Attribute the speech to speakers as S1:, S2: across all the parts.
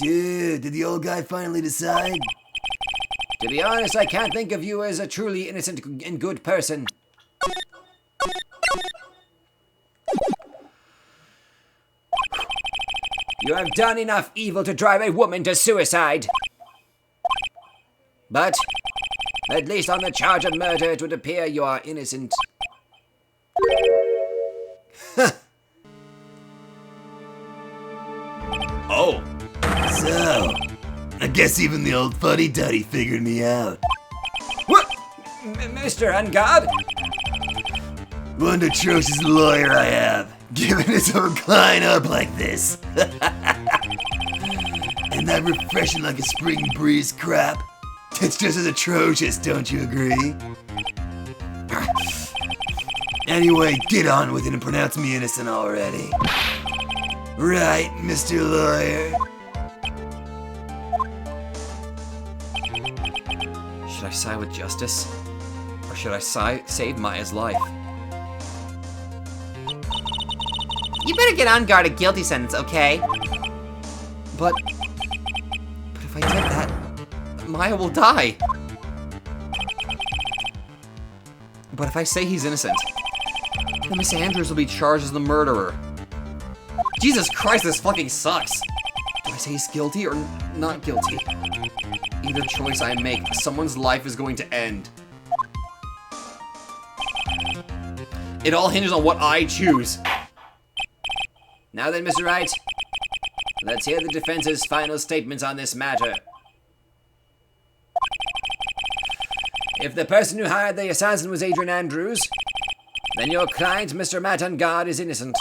S1: Dude, did the old guy finally decide?
S2: To be honest, I can't think of you as a truly innocent and good person. You have done enough evil to drive a woman to suicide. But, at least on the charge of murder, it would appear you are innocent. Oh.
S1: So, I guess even the old fuddy-duddy figured me out.
S2: What? Mr. Ungod?
S1: One atrocious lawyer I have, giving his own client up like this. And that refreshing like a spring breeze crap, it's just as atrocious, don't you agree? Anyway, get on with it and pronounce me innocent already. Right, Mr. Lawyer?
S2: Should I side with justice? Or should I save Maya's life?
S3: You better get on guard a guilty sentence, okay?
S2: But if I did that, Maya will die. But if I say he's innocent, then Miss Andrews will be charged as the murderer. Jesus Christ, this fucking sucks. Do I say he's guilty or not guilty? Either choice I make, someone's life is going to end. It all hinges on what I choose. Now then, Mr. Wright, let's hear the defense's final statements on this matter. If the person who hired the assassin was Adrian Andrews, then your client, Mr. Matt Ungod, is innocent.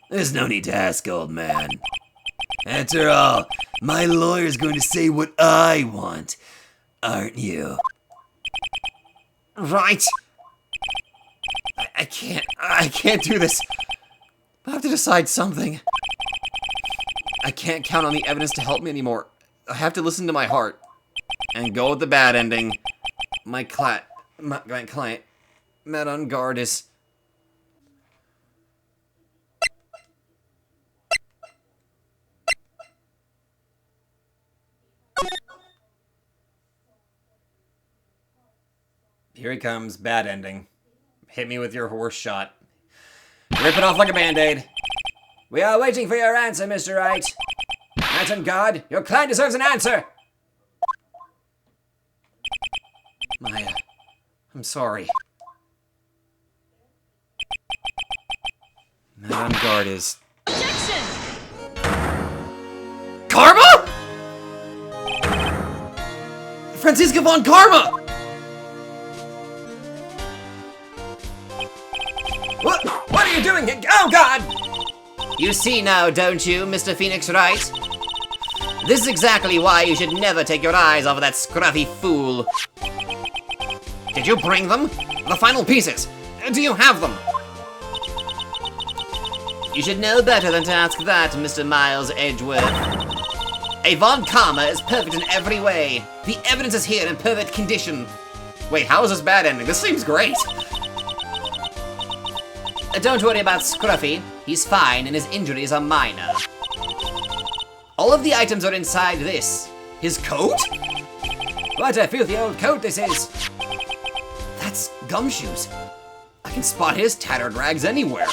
S1: There's no need to ask, old man. After all, my lawyer's going to say what I want, aren't you?
S2: Right. I can't do this. I have to decide something. I can't count on the evidence to help me anymore. I have to listen to my heart. And go with the bad ending. My client, Matt Ungod, is... Here he comes, bad ending. Hit me with your horse shot. Rip it off like a band-aid. We are waiting for your answer, Mr. Wright. Matt Ungod, your client deserves an answer! Maya, I'm sorry. Matt Ungod is...
S4: Objection!
S2: Karma?! Franziska von Karma! What are you doing? Oh, God!
S3: You see now, don't you, Mr. Phoenix Wright? This is exactly why you should never take your eyes off of that scruffy fool.
S2: Did you bring them? The final pieces. Do you have them?
S3: You should know better than to ask that, Mr. Miles Edgeworth. A Von Karma is perfect in every way. The evidence is here in perfect condition.
S2: Wait, how is this bad ending? This seems great.
S3: Don't worry about Scruffy. He's fine and his injuries are minor. All of the items are inside this.
S2: His coat? What a filthy old coat this is. That's Gumshoe's. I can spot his tattered rags anywhere.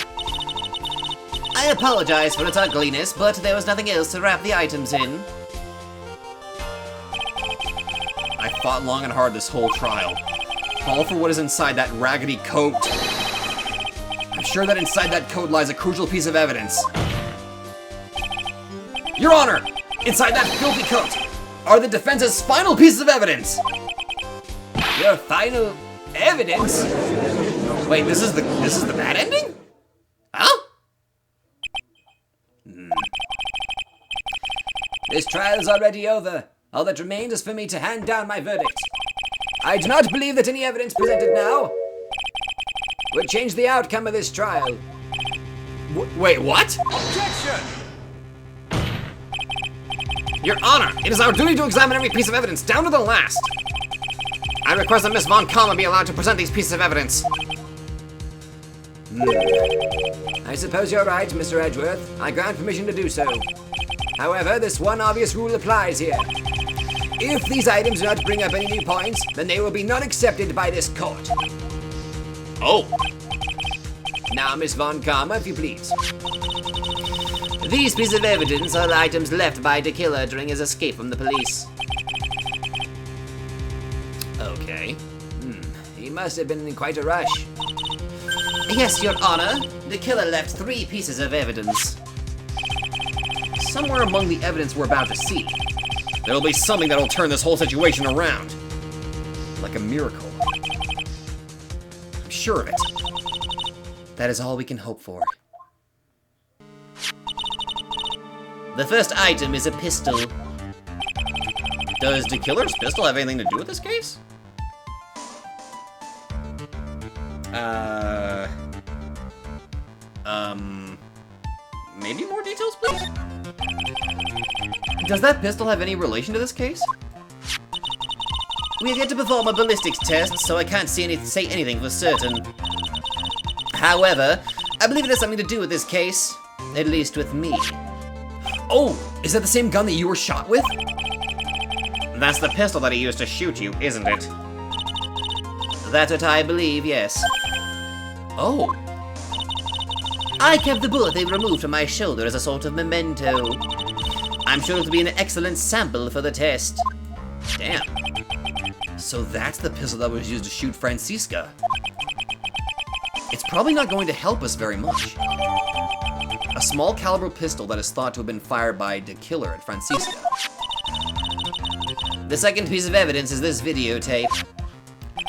S3: I apologize for its ugliness, but there was nothing else to wrap the items in.
S2: I fought long and hard this whole trial. All for what is inside that raggedy coat. I'm sure that inside that coat lies a crucial piece of evidence. Your Honor! Inside that filthy coat are the defense's final pieces of evidence! Your final evidence? Wait, this is the bad ending? Huh? This trial is already over. All that remains is for me to hand down my verdict. I do not believe that any evidence presented now would change the outcome of this trial. Wait, what?
S5: Objection!
S2: Your Honor, it is our duty to examine every piece of evidence, down to the last. I request that Miss Von Karma be allowed to present these pieces of evidence. I suppose you're right, Mr. Edgeworth. I grant permission to do so. However, this one obvious rule applies here. If these items do not bring up any new points, then they will be not accepted by this court.
S3: Oh.
S2: Now, Miss Von Karma, if you please.
S3: These pieces of evidence are the items left by the killer during his escape from the police.
S2: Okay. He must have been in quite a rush.
S3: Yes, Your Honor. The killer left 3 pieces of evidence.
S2: Somewhere among the evidence we're about to see, there'll be something that'll turn this whole situation around. Like a miracle. I'm sure of it. That is all we can hope for.
S3: The first item is a pistol.
S2: Does the killer's pistol have anything to do with this case? Maybe more details, please? Does that pistol have any relation to this case?
S3: We have yet to perform a ballistics test, so I can't say anything for certain. However, I believe it has something to do with this case. At least with me.
S2: Oh, is that the same gun that you were shot with?
S3: That's the pistol that he used to shoot you, isn't it? That's what I believe, yes.
S2: Oh.
S3: I kept the bullet they removed from my shoulder as a sort of memento. I'm sure it'll be an excellent sample for the test.
S2: Damn. So that's the pistol that was used to shoot Francisca. It's probably not going to help us very much. A small caliber pistol that is thought to have been fired by the killer at Francisca.
S3: The second piece of evidence is this videotape.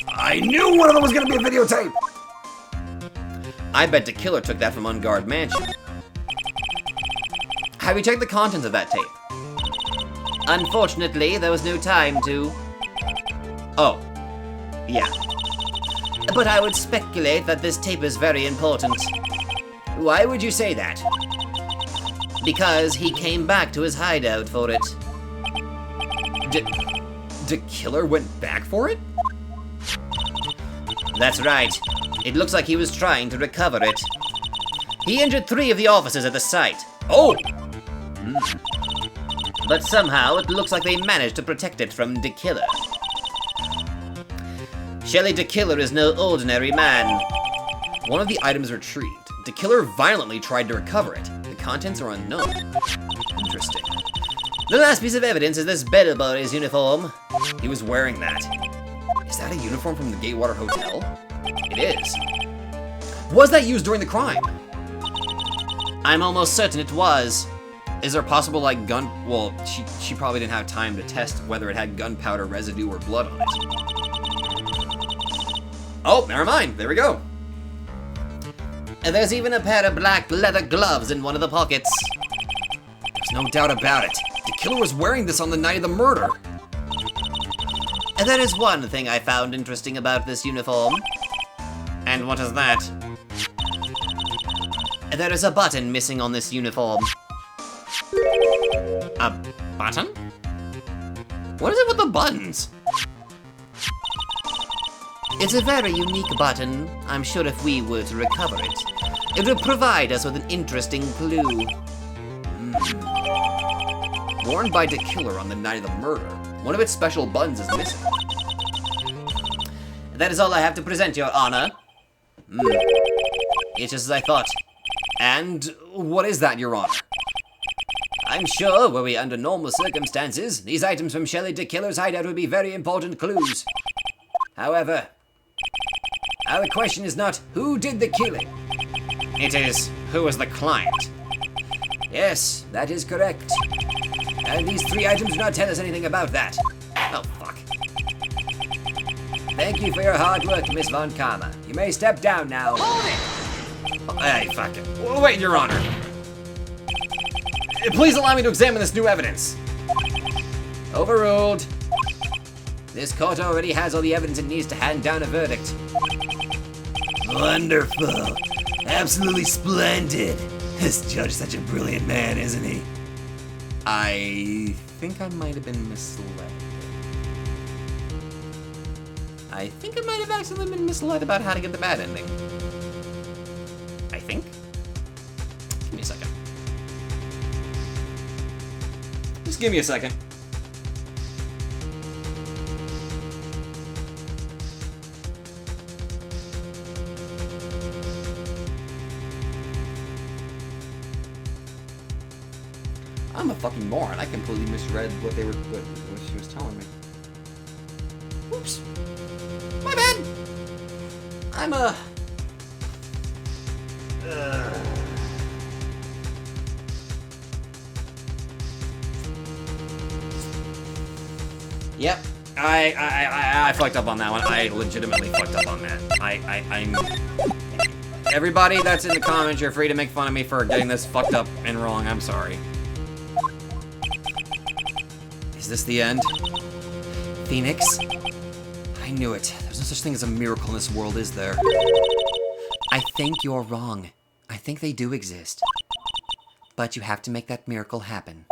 S2: I knew one of them was going to be a videotape!
S3: I bet the killer took that from Unguard Mansion.
S2: Have you checked the contents of that tape?
S3: Unfortunately, there was no time to.
S2: Oh.
S3: Yeah. But I would speculate that this tape is very important.
S2: Why would you say that?
S3: Because he came back to his hideout for it.
S2: The killer went back for it?
S3: That's right. It looks like he was trying to recover it. He injured 3 of the officers at the site.
S2: Oh!
S3: But somehow it looks like they managed to protect it from the killer. Shelley the Killer is no ordinary man.
S2: One of the items retrieved. The killer violently tried to recover it. The contents are unknown. Interesting.
S3: The last piece of evidence is this bellboy's uniform.
S2: He was wearing that. Is that a uniform from the Gatewater Hotel? It is. Was that used during the crime?
S3: I'm almost certain it was.
S2: Is there possible, like, well, she probably didn't have time to test whether it had gunpowder residue or blood on it. Oh, never mind. There we go.
S3: And there's even a pair of black leather gloves in one of the pockets.
S2: There's no doubt about it. The killer was wearing this on the night of the murder.
S3: And there is one thing I found interesting about this uniform.
S2: And what is that?
S3: There is a button missing on this uniform.
S2: A button? What is it with the buttons?
S3: It's a very unique button. I'm sure if we were to recover it, it would provide us with an interesting clue.
S2: Worn by the killer on the night of the murder. One of its special buttons is missing.
S3: That is all I have to present, Your Honor. It's just as I thought.
S2: And what is that, Your Honor?
S3: I'm sure, were we under normal circumstances, these items from Shelley the Killer's hideout would be very important clues. However, our question is not who did the killing.
S2: It is who was the client.
S3: Yes, that is correct. And these 3 items do not tell us anything about that.
S2: Oh, fuck.
S3: Thank you for your hard work, Miss Von Karma. You may step down now.
S2: Hold it! Hey, fuck it. Wait, Your Honor. Please allow me to examine this new evidence.
S3: Overruled. This court already has all the evidence it needs to hand down a verdict.
S1: Wonderful. Absolutely splendid. This judge is such a brilliant man, isn't he?
S2: I think I might have been misled. I think I might have accidentally been misled about how to get the bad ending. I think? Give me a second. give me a second. I'm a fucking moron. I completely misread what she was telling me. Oops. My bad. I'm a... Yep. I fucked up on that one. I legitimately fucked up on that. I'm... Everybody that's in the comments, you're free to make fun of me for getting this fucked up and wrong. I'm sorry. Is this the end?
S3: Phoenix? I knew it. There's no such thing as a miracle in this world, is there? I think you're wrong. I think they do exist. But you have to make that miracle happen.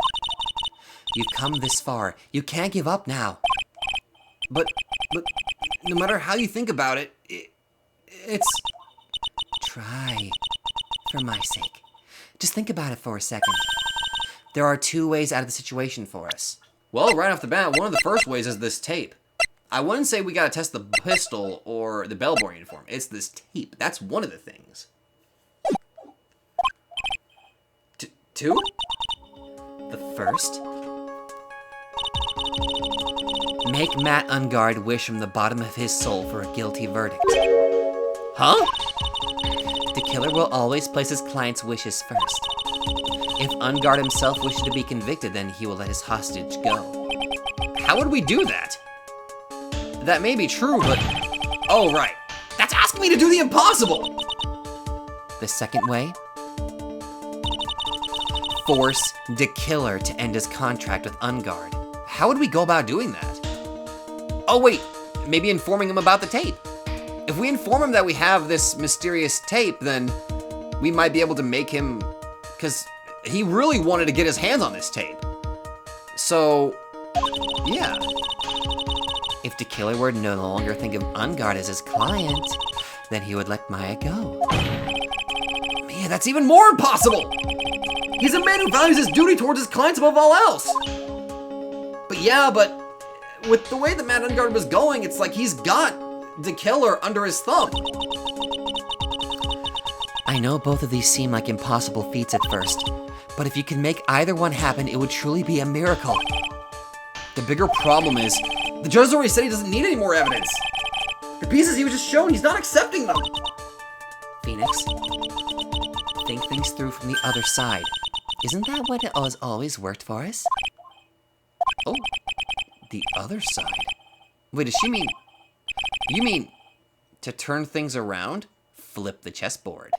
S3: You've come this far. You can't give up now.
S2: But no matter how you think about it, it's...
S3: Try. For my sake. Just think about it for a second. There are two ways out of the situation for us.
S2: Well, right off the bat, one of the first ways is this tape. I wouldn't say we gotta test the pistol or the bellboy uniform. It's this tape. That's one of the things. Two?
S3: The first? Make Matt Ungard wish from the bottom of his soul for a guilty verdict.
S2: Huh?
S3: The killer will always place his client's wishes first. If Ungard himself wishes to be convicted, then he will let his hostage go.
S2: How would we do that? That may be true, but... Oh, right. That's asking me to do the impossible!
S3: The second way? Force the killer to end his contract with Ungard.
S2: How would we go about doing that? Oh, wait. Maybe informing him about the tape. If we inform him that we have this mysterious tape, then we might be able to make him... Because he really wanted to get his hands on this tape. So, yeah.
S3: If the killer were no longer think of Ungard as his client, then he would let Maya go.
S2: Man, that's even more impossible! He's a man who values his duty towards his clients above all else! But yeah, but with the way that Matt Ungard was going, it's like he's got the killer under his thumb.
S3: I know both of these seem like impossible feats at first, but if you can make either one happen, it would truly be a miracle.
S2: The bigger problem is, the judge already said he doesn't need any more evidence. The pieces he was just shown, he's not accepting them.
S3: Phoenix, think things through from the other side. Isn't that what has always worked for us?
S2: Oh, the other side? Wait, does she mean... You mean to turn things around?
S3: Flip the chessboard.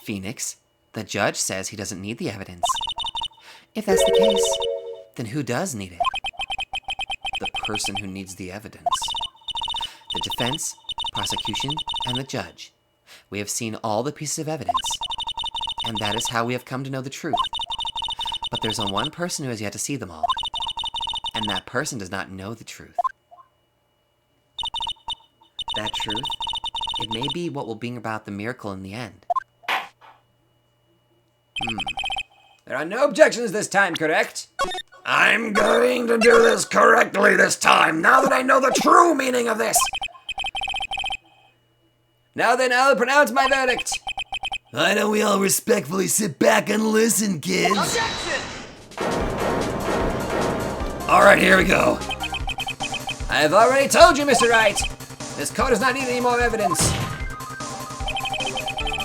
S3: Phoenix, the judge says he doesn't need the evidence. If that's the case, then who does need it?
S2: The person who needs the evidence.
S3: The defense, prosecution, and the judge. We have seen all the pieces of evidence, and that is how we have come to know the truth. But there's only one person who has yet to see them all, and that person does not know the truth. That truth, it may be what will bring about the miracle in the end. There are no objections this time, correct?
S1: I'm going to do this correctly this time, now that I know the true meaning of this.
S3: Now then, I'll pronounce my verdict.
S1: Why don't we all respectfully sit back and listen, kids?
S3: Objection!
S1: Alright, here we go.
S3: I have already told you, Mr. Wright. This court does not need any more evidence.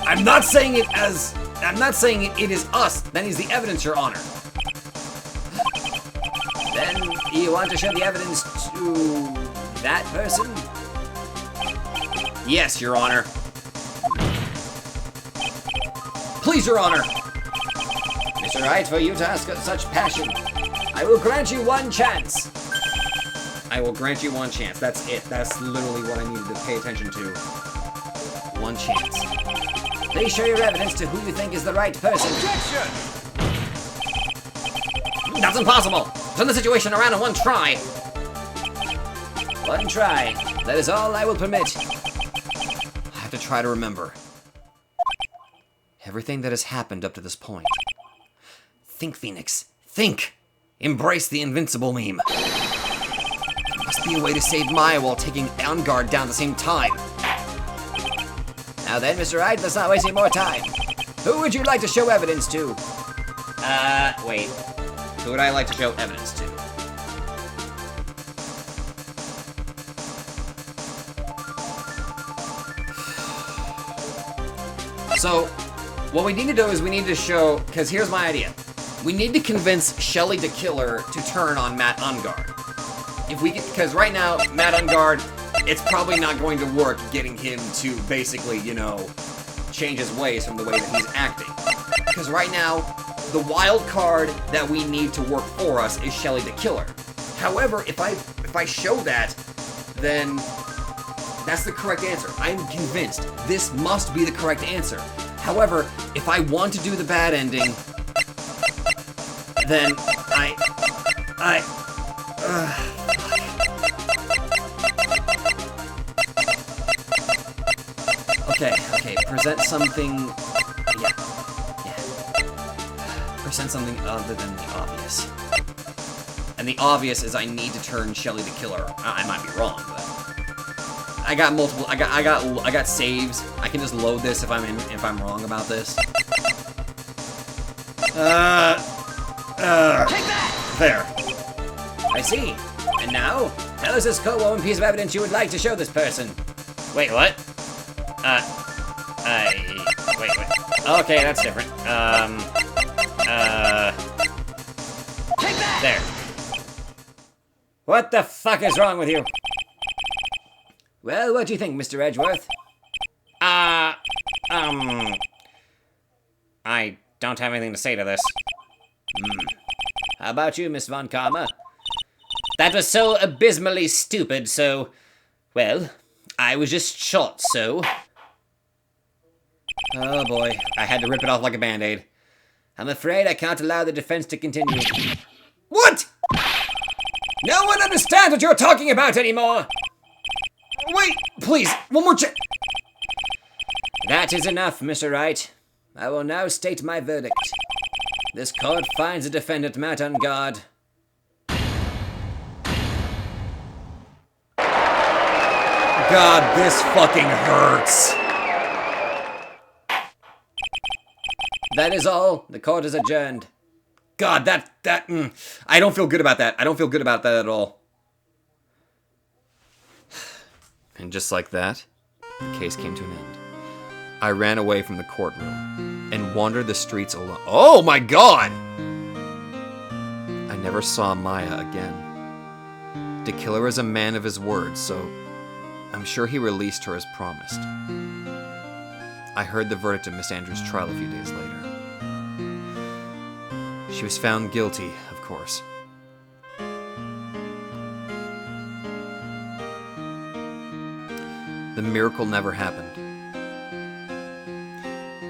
S2: I'm not saying it it is us that needs the evidence, Your Honor.
S3: Then, you want to show the evidence to that person?
S2: Yes, Your Honor. Please, Your Honor.
S3: Mr. Wright, for you to ask such passion, I will grant you one chance.
S2: I will grant you one chance. That's it. That's literally what I needed to pay attention to. One chance.
S3: Please show your evidence to who you think is the right person.
S2: Objection! That's impossible. Turn the situation around in one try.
S3: One try. That is all I will permit.
S2: I have to try to remember everything that has happened up to this point.
S3: Think, Phoenix.
S2: Think. Embrace the invincible meme. There must be a way to save Maya while taking On Guard down at the same time.
S3: Now then, Mr. Wright, let's not waste any more time. Who would you like to show evidence to?
S2: Wait. Who would I like to show evidence to? So, what we need to do is we need to show, because here's my idea. We need to convince Shelly the Killer to turn on Matt Ungard. If we because right now, Matt Ungard, it's probably not going to work getting him to basically, you know, change his ways from the way that he's acting. Because right now, the wild card that we need to work for us is Shelly the Killer. However, if I show that, then that's the correct answer. I'm convinced this must be the correct answer. However, if I want to do the bad ending, then Okay, present something, yeah. Present something other than the obvious. And the obvious is I need to turn Shelly the Killer. I might be wrong, but I got multiple. I got saves. I can just load this if I'm wrong about this.
S3: Take that!
S2: There.
S3: I see. And now, tell us this cold one piece of evidence you would like to show this person.
S2: Wait, what? Wait. Okay, that's different.
S3: Take that!
S2: There.
S3: What the fuck is wrong with you? Well, what do you think, Mr. Edgeworth?
S2: I don't have anything to say to this.
S3: How about you, Miss Von Karma?
S2: That was so abysmally stupid, so... Well, I was just shot, so... Oh boy, I had to rip it off like a band-aid.
S3: I'm afraid I can't allow the defense to continue.
S2: What?!
S3: No one understands what you're talking about anymore!
S2: Wait, please, one more check.
S3: That is enough, Mr. Wright. I will now state my verdict. This court finds the defendant Matt Ungard.
S2: God, this fucking hurts.
S3: That is all. The court is adjourned.
S2: God, I don't feel good about that. I don't feel good about that at all. And just like that, the case came to an end. I ran away from the courtroom and wandered the streets alone. Oh my God! I never saw Maya again. The killer is a man of his word, so I'm sure he released her as promised. I heard the verdict of Miss Andrews' trial a few days later. She was found guilty, of course. The miracle never happened.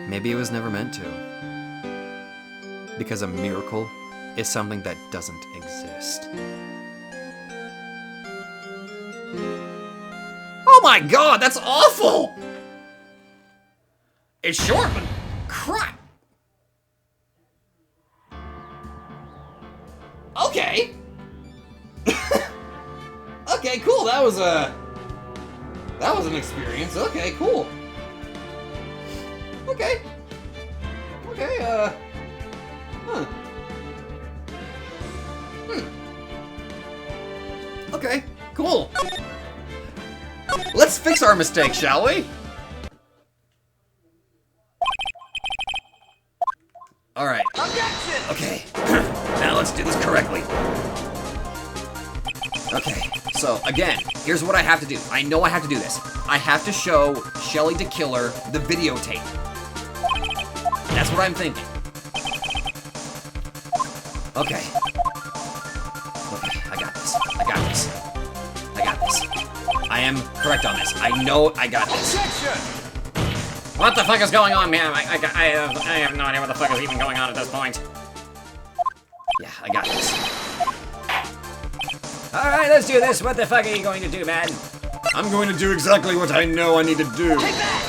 S2: Maybe it was never meant to. Because a miracle is something that doesn't exist. Oh my God, that's awful! It's short, but crap! Okay. Okay, cool. That was an experience. Okay, cool. Okay. Okay, cool. Let's fix our mistake, shall we? Alright.
S3: Objection!
S2: Okay. Now let's do this correctly. Okay, so again, here's what I have to do. I know I have to do this. I have to show Shelly the Killer the videotape. That's what I'm thinking. Okay. Okay, I got this. I am correct on this. I know I got this.
S3: Objection!
S2: What the fuck is going on, man? I have no idea what the fuck is even going on at this point. Yeah, I got this.
S3: Alright, let's do this. What the fuck are you going to do, man?
S2: I'm going to do exactly what I know I need to do.
S3: Take that!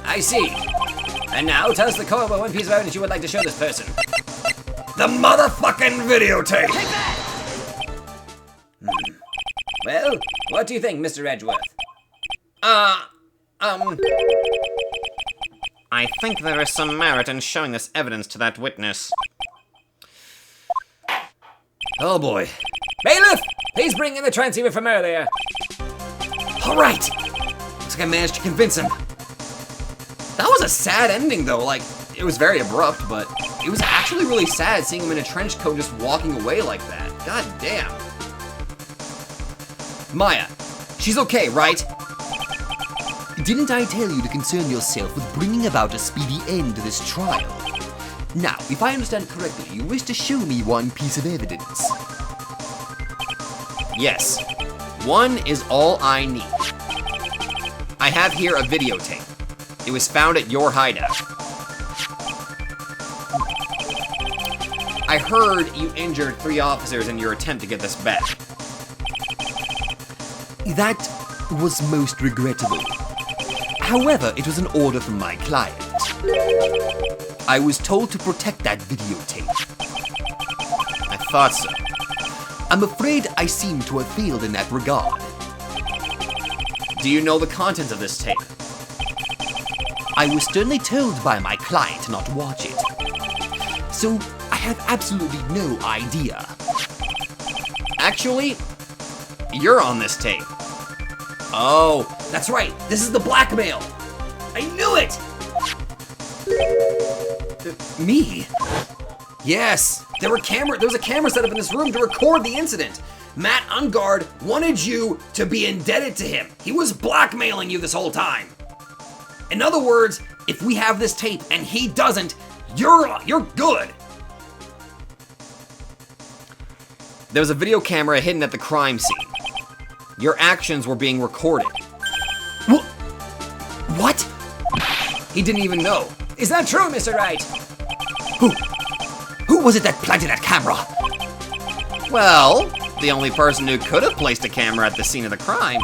S3: I see. And now, tell us the court about one piece of evidence you would like to show this person.
S2: The motherfucking videotape!
S3: Take that! Well, what do you think, Mr. Edgeworth?
S2: I think there is some merit in showing this evidence to that witness.
S1: Oh boy.
S3: Bailiff, please bring in the transceiver from earlier.
S2: All right. Looks like I managed to convince him. That was a sad ending, though. Like, it was very abrupt, but it was actually really sad seeing him in a trench coat just walking away like that. God damn. Maya, she's okay, right?
S1: Didn't I tell you to concern yourself with bringing about a speedy end to this trial? Now, if I understand correctly, you wish to show me one piece of evidence.
S2: Yes. One is all I need. I have here a videotape. It was found at your hideout. I heard you injured 3 officers in your attempt to get this back.
S1: That was most regrettable. However, it was an order from my client. I was told to protect that videotape.
S2: I thought so.
S1: I'm afraid I seem to have failed in that regard.
S2: Do you know the contents of this tape?
S1: I was sternly told by my client not to watch it. So, I have absolutely no idea.
S2: Actually, you're on this tape. Oh, that's right. This is the blackmail. I knew it!
S1: Me?
S2: Yes, there was a camera set up in this room to record the incident. Matt Ungard wanted you to be indebted to him. He was blackmailing you this whole time. In other words, if we have this tape and he doesn't, you're good. There was a video camera hidden at the crime scene. Your actions were being recorded.
S1: What?
S2: He didn't even know.
S3: Is that true, Mr. Wright?
S1: Who was it that planted that camera?
S2: Well, the only person who could have placed a camera at the scene of the crime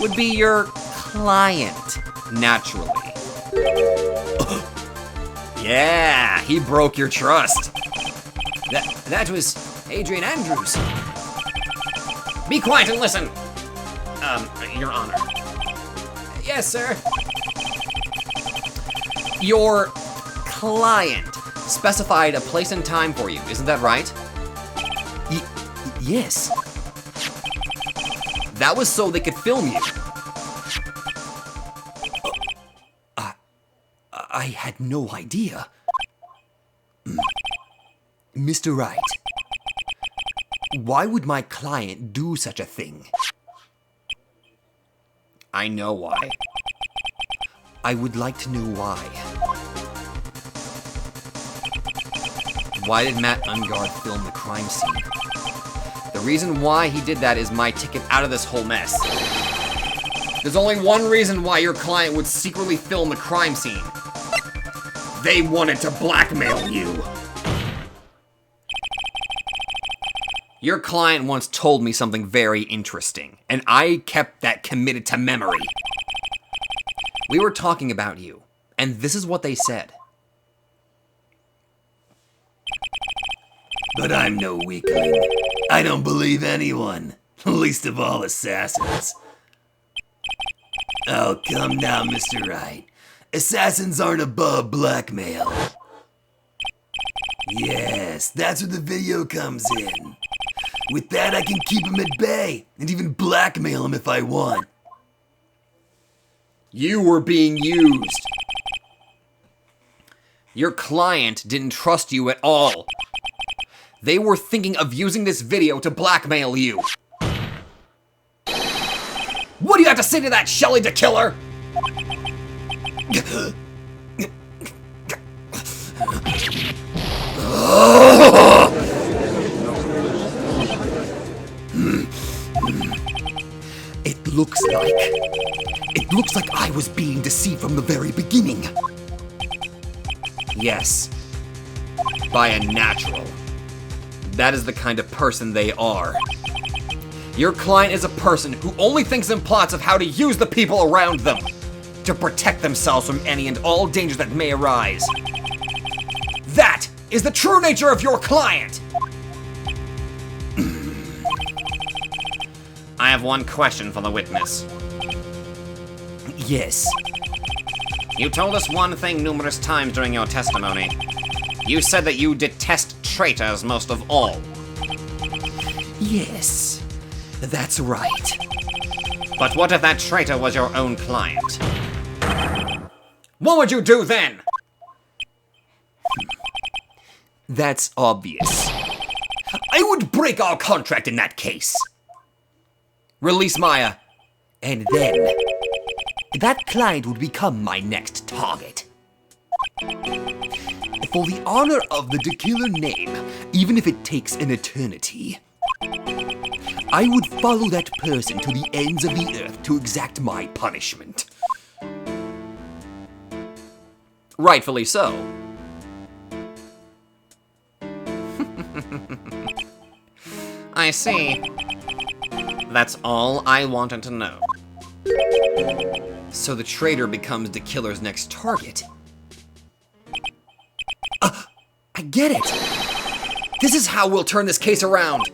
S2: would be your client, naturally. Yeah, he broke your trust.
S3: That was Adrian Andrews.
S2: Be quiet and listen. Your Honor.
S3: Yes, sir.
S2: Your client specified a place and time for you, isn't that right?
S1: Yes.
S2: That was so they could film you.
S1: I had no idea. Mr. Wright, why would my client do such a thing?
S2: I know why.
S1: I would like to know why.
S2: Why did Matt Ungard film the crime scene? The reason why he did that is my ticket out of this whole mess. There's only one reason why your client would secretly film the crime scene. They wanted to blackmail you. Your client once told me something very interesting, and I kept that committed to memory. We were talking about you, and this is what they said.
S1: But I'm no weakling. I don't believe anyone, least of all assassins. Oh, come now, Mr. Wright. Assassins aren't above blackmail. Yes, that's where the video comes in. With that, I can keep him at bay, and even blackmail him if I want.
S2: You were being used. Your client didn't trust you at all. They were thinking of using this video to blackmail you. What do you have to say to that, Shelley the Killer?
S1: It looks like I was being deceived from the very beginning.
S2: Yes. By a natural. That is the kind of person they are. Your client is a person who only thinks in plots of how to use the people around them to protect themselves from any and all dangers that may arise. That is the true nature of your client? I have one question for the witness.
S1: Yes.
S2: You told us one thing numerous times during your testimony. You said that you detest traitors most of all.
S1: Yes. That's right.
S2: But what if that traitor was your own client? What would you do then?
S1: That's obvious. I would break our contract in that case. Release Maya. And then, that client would become my next target. For the honor of the Dekiller name, even if it takes an eternity, I would follow that person to the ends of the earth to exact my punishment.
S2: Rightfully so. I see. That's all I wanted to know.
S1: So the traitor becomes the killer's next target. I get it!
S2: This is how we'll turn this case around.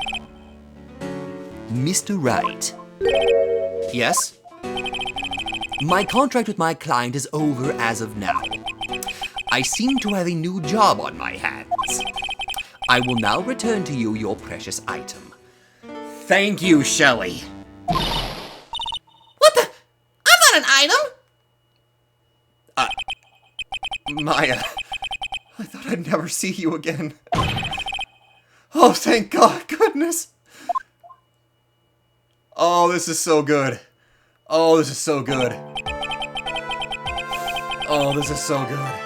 S1: Mr. Wright.
S2: Yes?
S1: My contract with my client is over as of now. I seem to have a new job on my hands. I will now return to you your precious item.
S2: Thank you, Shelley.
S3: What the? I'm not an item!
S2: Maya, I thought I'd never see you again. Oh, thank God, goodness. Oh, this is so good. Oh, this is so good. Oh, this is so good.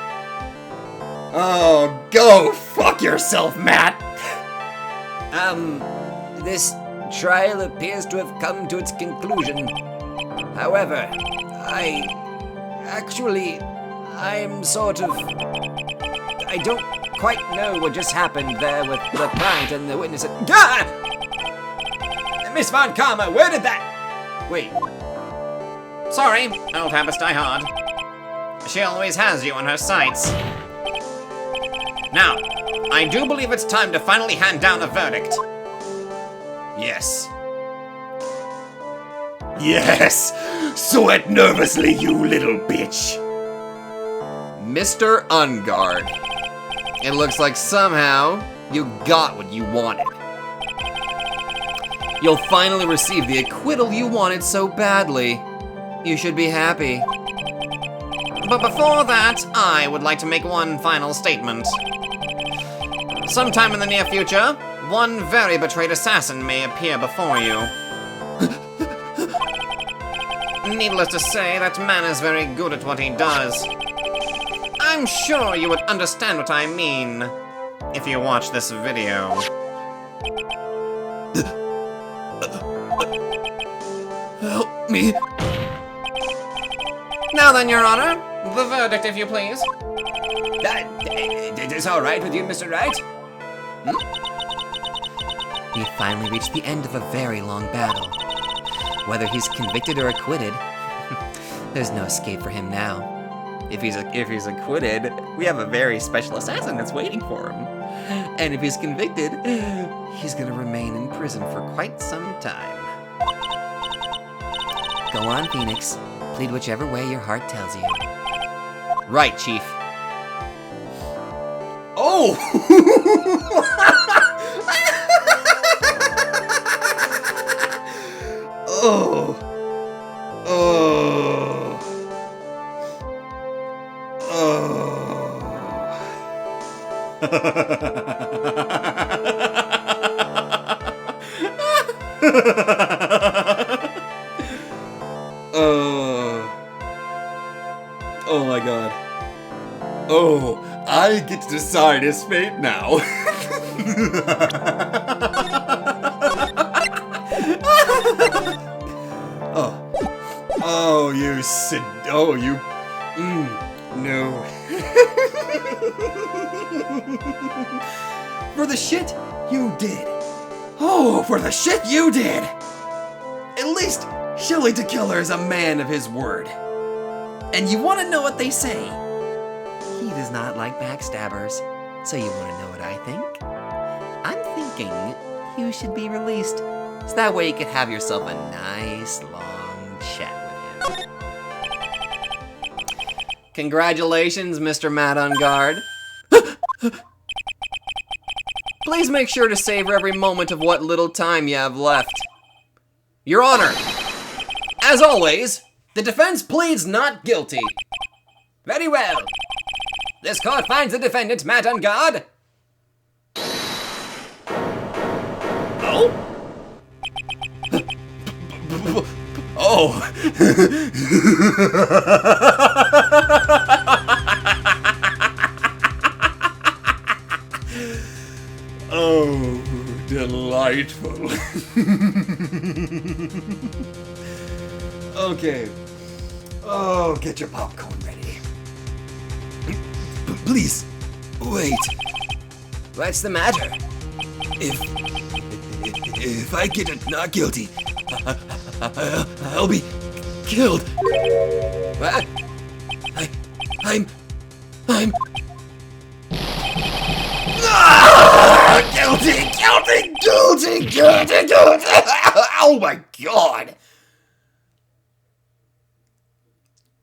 S2: Oh, go fuck yourself, Matt.
S3: This trial appears to have come to its conclusion. However, I'm sort of... I don't quite know what just happened there with the client and the witness. Gah! Miss Von Karma, where did that... Wait.
S2: Sorry, old habits die hard. She always has you on her sights. Now, I do believe it's time to finally hand down a verdict. Yes. Yes! Sweat nervously, you little bitch! Mr. Unguard, it looks like somehow you got what you wanted. You'll finally receive the acquittal you wanted so badly. You should be happy. But before that, I would like to make one final statement. Sometime in the near future, one very betrayed assassin may appear before you. Needless to say, that man is very good at what he does. I'm sure you would understand what I mean if you watch this video.
S1: Help me.
S2: Now then, Your Honor, the verdict, if you please.
S3: Is this all right with you, Mr. Wright?
S1: We finally reached the end of a very long battle. Whether he's convicted or acquitted, there's no escape for him now.
S2: If he's acquitted, we have a very special assassin that's waiting for him. And if he's convicted, he's gonna remain in prison for quite some time.
S1: Go on, Phoenix. Plead whichever way your heart tells you.
S2: Right, Chief. Oh! Oh. Oh. Oh. Oh my God. Oh, I get to decide his fate now. Oh, you sit. Oh, you. No. For the shit you did. Oh, for the shit you did. At least Shelley Dekiller is a man of his word. And you want to know what they say? He does not like backstabbers.
S1: So you want to know what I think? I'm thinking you should be released, so that way you can have yourself a nice long chat with him. Congratulations, Mr. Matt on Guard. Please make sure to savor every moment of what little time you have left. Your Honor, as always, the defense pleads not guilty.
S3: Very well. This court finds the defendant, Matt on Guard.
S1: Oh? Oh. Oh, delightful. Okay. Oh, get your popcorn ready. Please, wait.
S3: What's the matter?
S1: If I get it not guilty, I'll be killed.
S3: What?
S1: I'm. Guilty. Oh my God.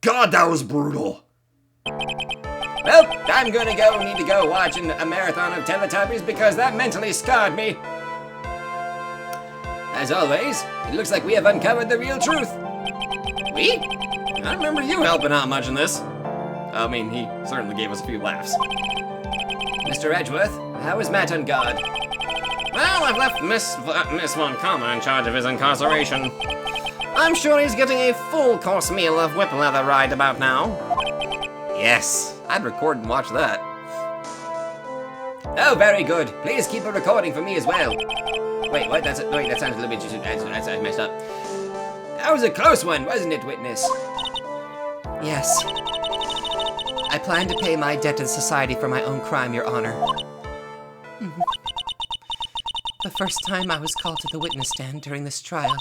S1: God, that was brutal.
S3: Well, I'm gonna need to go watch a marathon of Teletubbies because that mentally scarred me. As always, it looks like we have uncovered the real truth. We? I don't remember you helping out much in this. I mean, he certainly gave us a few laughs. Mr. Edgeworth, how is Matt on Guard? Well, I've left Miss Von Karma in charge of his incarceration. I'm sure he's getting a full-course meal of whip leather right about now.
S1: Yes, I'd record and watch that.
S3: Oh, very good. Please keep a recording for me as well. Wait, what? That sounds a little bit too... I messed up. That was a close one, wasn't it, witness?
S1: Yes. I plan to pay my debt to society for my own crime, Your Honor. The first time I was called to the witness stand during this trial,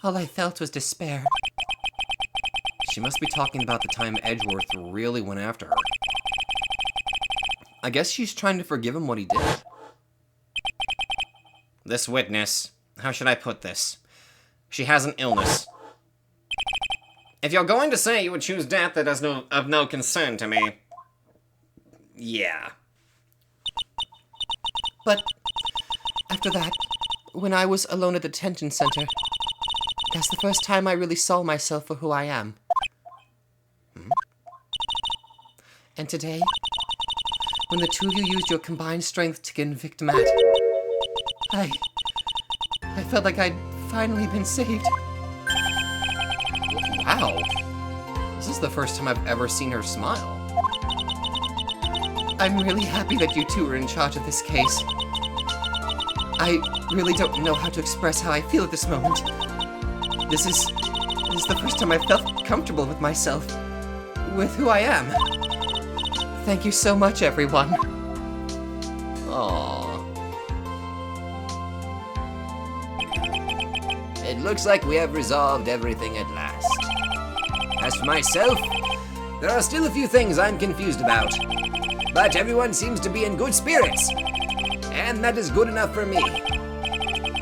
S1: all I felt was despair. She must be talking about the time Edgeworth really went after her. I guess she's trying to forgive him what he did.
S3: This witness, how should I put this? She has an illness. If you're going to say you would choose death that is of no concern to me, yeah.
S1: But after that, when I was alone at the detention center, that's the first time I really saw myself for who I am. And today, when the two of you used your combined strength to convict Matt, I felt like I'd finally been saved. Wow. This is the first time I've ever seen her smile. I'm really happy that you two are in charge of this case. I really don't know how to express how I feel at this moment. This is the first time I felt comfortable with myself, with who I am. Thank you so much, everyone. Aww.
S3: It looks like we have resolved everything at last. As for myself, there are still a few things I'm confused about. But everyone seems to be in good spirits. And that is good enough for me.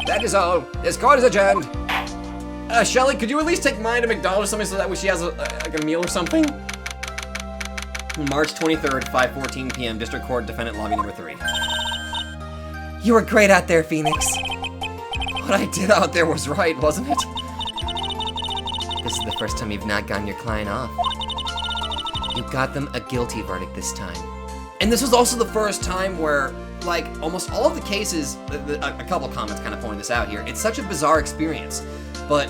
S3: That is all. This court is adjourned.
S2: Shelly, could you at least take mine to McDonald's or something so that way she has like a meal or something? March 23rd, 5:14 p.m. District Court, Defendant Lobby Number 3.
S1: You were great out there, Phoenix. What I did out there was right, wasn't it? This is the first time you've not gotten your client off. You got them a guilty verdict this time.
S2: And this was also the first time where, like, almost all of the cases, a couple comments kind of pointing this out here, it's such a bizarre experience, but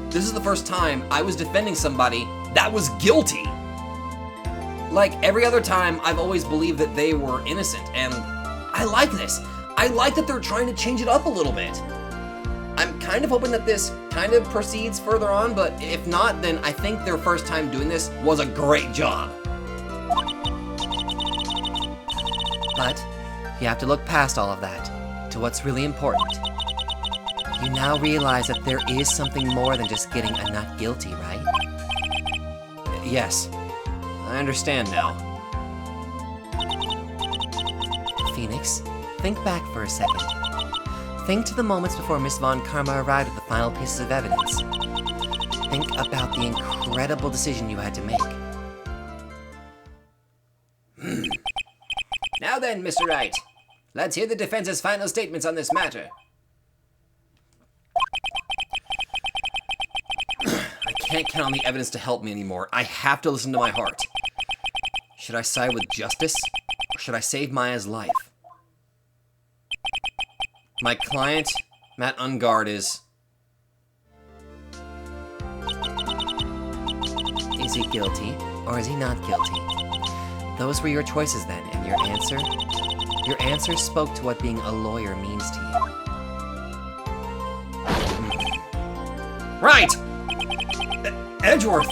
S2: this is the first time I was defending somebody that was guilty. Like, every other time, I've always believed that they were innocent, and I like this. I like that they're trying to change it up a little bit. I'm kind of hoping that this kind of proceeds further on, but if not, then I think their first time doing this was a great job.
S1: But you have to look past all of that to what's really important. You now realize that there is something more than just getting a not guilty, right?
S2: Yes, I understand now.
S1: Phoenix, think back for a second. Think to the moments before Miss Von Karma arrived with the final pieces of evidence. Think about the incredible decision you had to make.
S3: Now then, Mr. Wright, let's hear the defense's final statements on this matter.
S2: I can't count on the evidence to help me anymore. I have to listen to my heart. Should I side with justice, or should I save Maya's life? My client, Matt Ungard, is...
S1: Is he guilty, or is he not guilty? Those were your choices then, and your answer spoke to what being a lawyer means to you.
S2: Right! Edgeworth!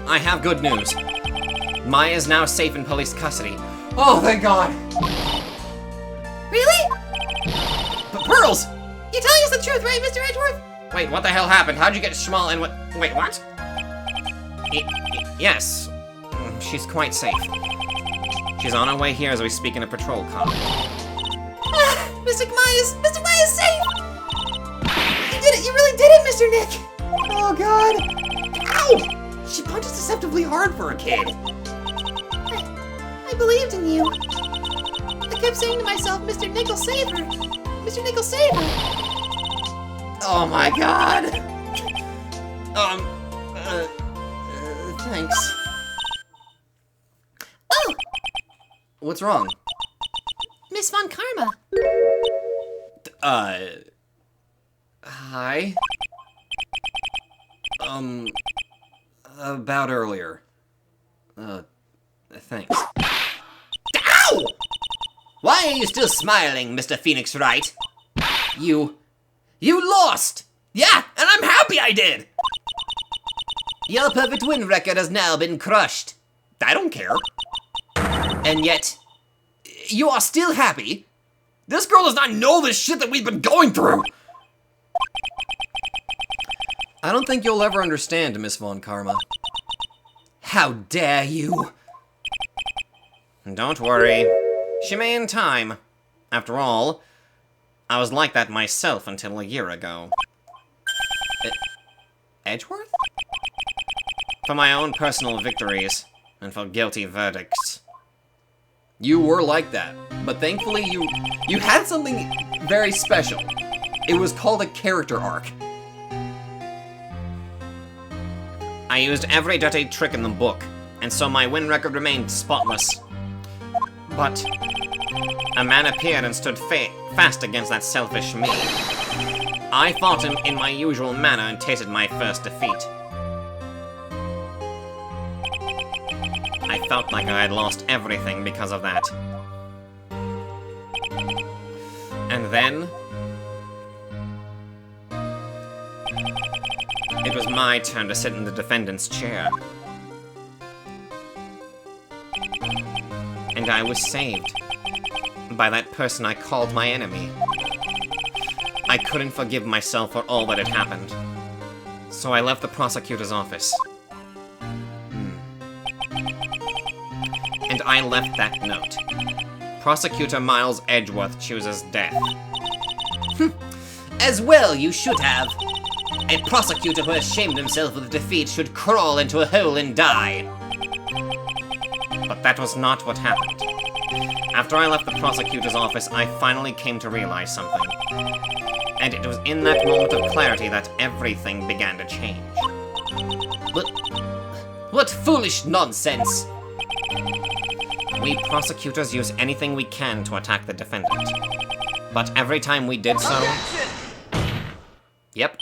S2: I have good news. Maya is now safe in police custody. Oh, thank God!
S4: Really?
S2: But Pearls!
S4: You're telling us the truth, right, Mr. Edgeworth?
S2: Wait, what the hell happened? How'd you get Schmal and what? Wait, what? Yes. She's quite safe. She's on her way here as we speak in a patrol car.
S4: Mr. Maya's safe! You did it! You really did it, Mr. Nick!
S2: Oh, God! Ow! She punches deceptively hard for a kid.
S4: I believed in you. I kept saying to myself, Mr. Nick will save her. Mr. Nick will save her.
S2: Oh, my God! Thanks.
S4: Oh!
S2: What's wrong?
S4: Miss Von Karma.
S2: Hi? About earlier. Thanks.
S3: Ow! Why are you still smiling, Mr. Phoenix Wright? You lost! Yeah, and I'm happy I did! Your perfect win record has now been crushed.
S2: I don't care.
S3: And yet, you are still happy?
S2: This girl does not know this shit that we've been going through! I don't think you'll ever understand, Miss Von Karma.
S3: How dare you?
S2: Don't worry. She may in time. After all, I was like that myself until a year ago. Edgeworth? For my own personal victories, and for guilty verdicts. You were like that, but thankfully you had something very special. It was called a character arc. I used every dirty trick in the book, and so my win record remained spotless. But a man appeared and stood fast against that selfish me. I fought him in my usual manner and tasted my first defeat. I felt like I had lost everything because of that. And then... it was my turn to sit in the defendant's chair. And I was saved by that person I called my enemy. I couldn't forgive myself for all that had happened. So I left the prosecutor's office. And I left that note. Prosecutor Miles Edgeworth chooses death.
S3: As well you should have. A prosecutor who has shamed himself with defeat should crawl into a hole and die.
S2: But that was not what happened. After I left the prosecutor's office, I finally came to realize something. And it was in that moment of clarity that everything began to change.
S3: But what foolish nonsense!
S2: We prosecutors use anything we can to attack the defendant. But every time we did so... Yep.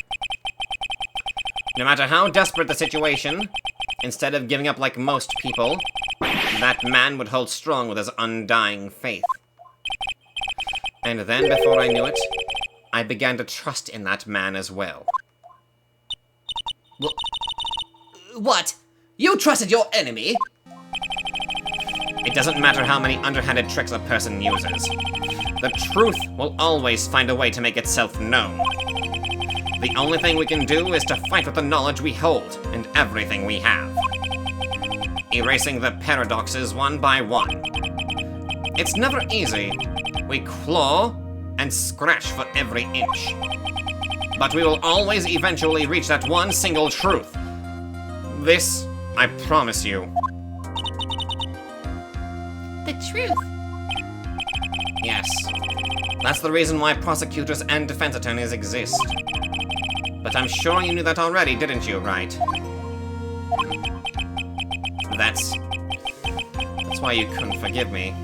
S2: No matter how desperate the situation, instead of giving up like most people, that man would hold strong with his undying faith. And then, before I knew it, I began to trust in that man as well.
S3: What? You trusted your enemy?
S2: It doesn't matter how many underhanded tricks a person uses. The truth will always find a way to make itself known. The only thing we can do is to fight with the knowledge we hold and everything we have. Erasing the paradoxes one by one. It's never easy. We claw and scratch for every inch. But we will always eventually reach that one single truth. This, I promise you.
S4: The truth.
S2: Yes. That's the reason why prosecutors and defense attorneys exist. But I'm sure you knew that already, didn't you, Wright? That's why you couldn't forgive me.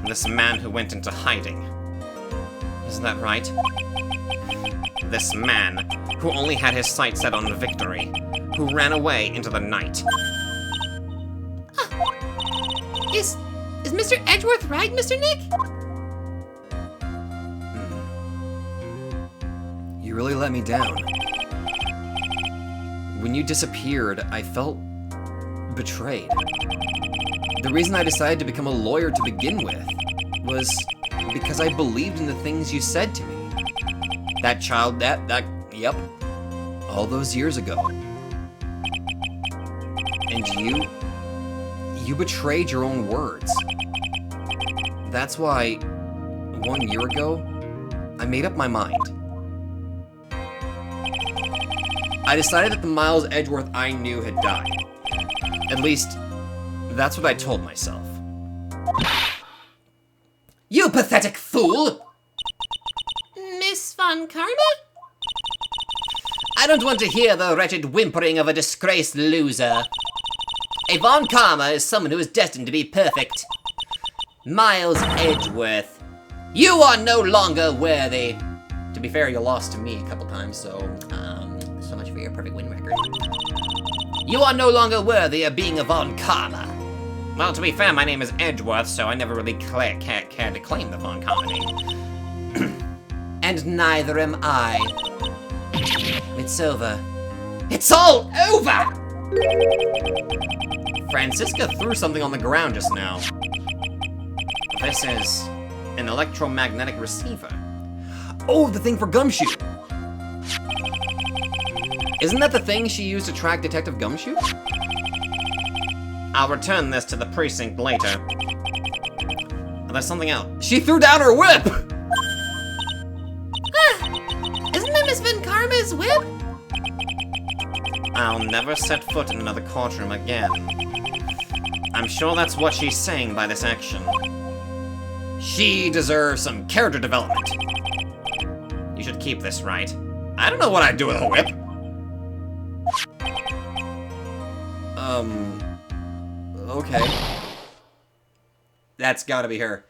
S2: This man who went into hiding. Isn't that right? This man who only had his sights set on victory, who ran away into the night.
S4: Is Mr. Edgeworth right, Mr. Nick?
S1: You really let me down. When you disappeared, I felt betrayed. The reason I decided to become a lawyer to begin with was because I believed in the things you said to me. That child, yep, all those years ago. And you betrayed your own words. That's why, 1 year ago, I made up my mind. I decided that the Miles Edgeworth I knew had died. At least, that's what I told myself.
S3: You pathetic fool!
S4: Miss Von Karma?
S3: I don't want to hear the wretched whimpering of a disgraced loser. A Von Karma is someone who is destined to be perfect. Miles Edgeworth, you are no longer worthy. To be fair, you lost to me a couple times, so much for your perfect win record. You are no longer worthy of being a Von Karma.
S2: Well, to be fair, my name is Edgeworth, so I never really cared to claim the Von Karma name.
S3: And neither am I. It's over. It's all over!
S2: Francisca threw something on the ground just now. This is an electromagnetic receiver.
S1: Oh, the thing for Gumshoe!
S2: Isn't that the thing she used to track Detective Gumshoe? I'll return this to the precinct later. Oh, there's something else. She threw down her whip!
S4: Isn't that Miss Von Karma's whip?
S2: I'll never set foot in another courtroom again. I'm sure that's what she's saying by this action. She deserves some character development. You should keep this, Wright. I don't know what I'd do with a whip.
S1: Okay. That's gotta be her.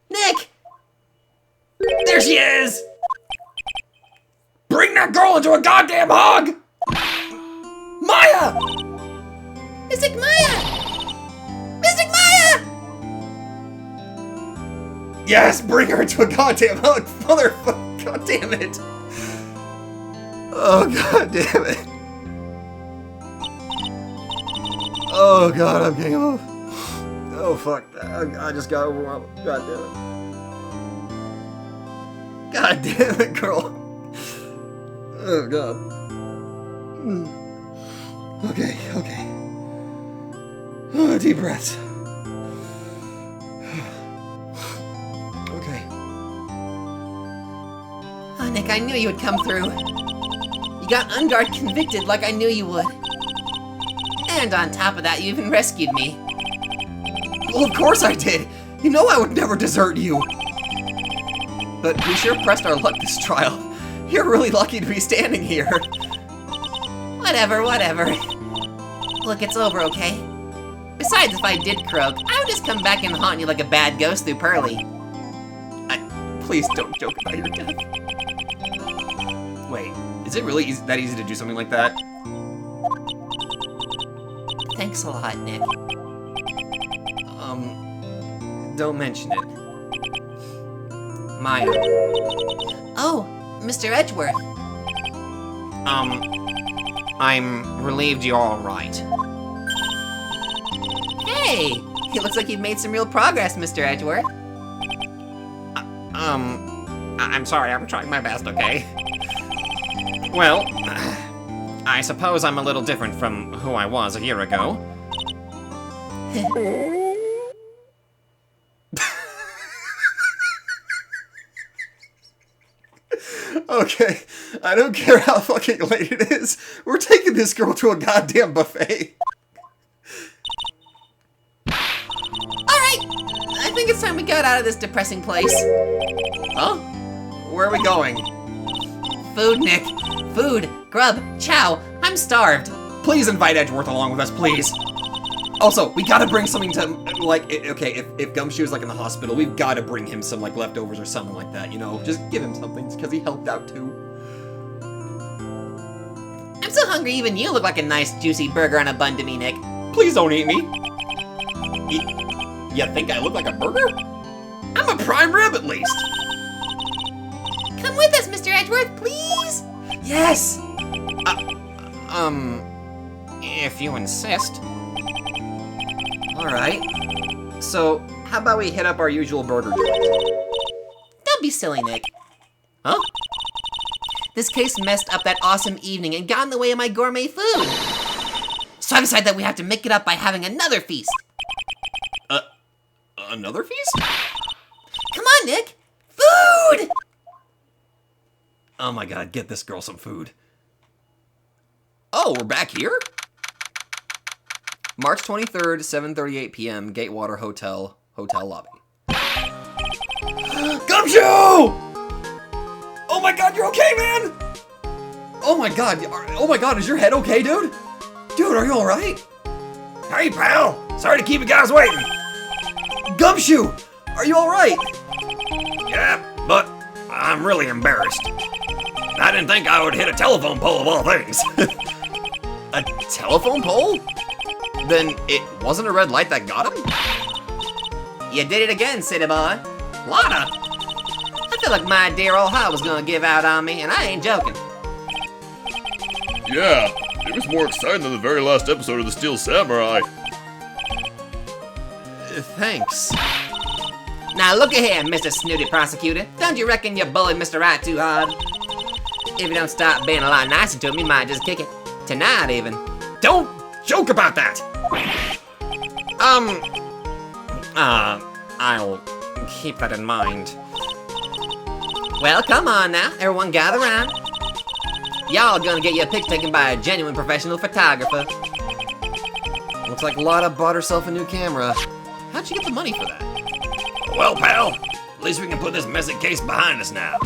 S3: Nick! There she is!
S2: Bring that girl into a goddamn hug! Maya!
S4: Mystic Maya! Mystic Maya!
S2: Yes, bring her to a goddamn hug, motherfucker! God damn it! Oh, god damn it! Oh god, I'm getting off. Oh fuck, I just got overwhelmed. God damn it. God damn it, girl. Oh god. Okay. Oh, deep breaths. Okay.
S4: Oh, Nick, I knew you would come through. You got Unguard convicted like I knew you would. And on top of that, you even rescued me.
S1: Well, of course I did! You know I would never desert you! But we sure pressed our luck this trial. You're really lucky to be standing here.
S4: Whatever. Look, it's over, okay? Besides, if I did croak, I would just come back and haunt you like a bad ghost through Pearly.
S1: Please don't joke about your death. Wait, is it really that easy to do something like that?
S4: Thanks a lot, Nick.
S1: Don't mention it.
S2: Maya.
S4: Oh, Mr. Edgeworth.
S2: I'm relieved you're alright.
S4: Hey, it looks like you've made some real progress, Mr. Edgeworth.
S2: I'm sorry, I'm trying my best, okay? Well, I suppose I'm a little different from who I was a year ago. Okay, I don't care how fucking late it is. We're taking this girl to a goddamn buffet.
S4: Alright, I think it's time we got out of this depressing place.
S2: Huh? Where are we going?
S4: Food, Nick. Food, grub, chow. I'm starved.
S2: Please invite Edgeworth along with us, please. Also, we gotta bring something to, like, okay, if Gumshoe's, like, in the hospital, we've gotta bring him some, like, leftovers or something like that, you know? Just give him something, because he helped out, too.
S4: I'm so hungry even you look like a nice juicy burger on a bun to me, Nick.
S2: Please don't eat me. You think I look like a burger? I'm a prime rib, at least.
S4: Come with us, Mr. Edgeworth, please.
S2: Yes! If you insist. Alright. So, how about we hit up our usual burger joint?
S4: Don't be silly, Nick.
S2: Huh?
S4: This case messed up that awesome evening and got in the way of my gourmet food. So I decided that we have to make it up by having another feast.
S2: Another feast?
S4: Come on, Nick. Food!
S2: Oh my god, get this girl some food. Oh, we're back here? March 23rd, 7:38 p.m., Gatewater Hotel lobby. Gumshoe! Oh my god, you're okay, man! Oh my god, is your head okay, dude? Dude, are you alright?
S3: Hey, pal. Sorry to keep you guys waiting.
S2: Gumshoe! Are you alright?
S3: Yeah, but I'm really embarrassed. I didn't think I would hit a telephone pole of all things.
S2: A telephone pole? Then it wasn't a red light that got him?
S4: You did it again, city boy.
S3: Lana!
S4: I feel like my dear old heart was gonna give out on me, and I ain't joking.
S5: Yeah, it was more exciting than the very last episode of The Steel Samurai.
S2: Thanks.
S4: Now look at here, Mr. Snooty Prosecutor. Don't you reckon you bullied Mr. Wright too hard? If you don't stop being a lot nicer to him, he might just kick it. Tonight, even.
S3: Don't joke about that!
S2: I'll keep that in mind.
S4: Well, come on now. Everyone gather around. Y'all gonna get your pic taken by a genuine professional photographer.
S2: Looks like Lotta bought herself a new camera. How'd she get the money for that?
S3: Well, pal, at least we can put this messy case behind us now.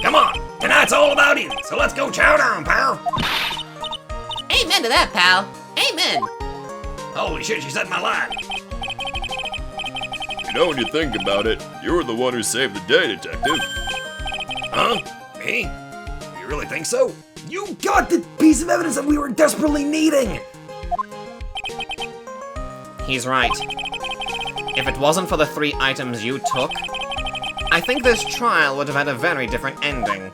S3: Come on, tonight's all about eating, so let's go chow down, pal.
S4: Amen to that, pal. Amen.
S3: Holy shit, she said my line.
S5: You know, when you think about it, you were the one who saved the day, Detective.
S3: Huh? Me? You really think so? You got the piece of evidence that we were desperately needing!
S2: He's right. If it wasn't for the 3 items you took, I think this trial would have had a very different ending.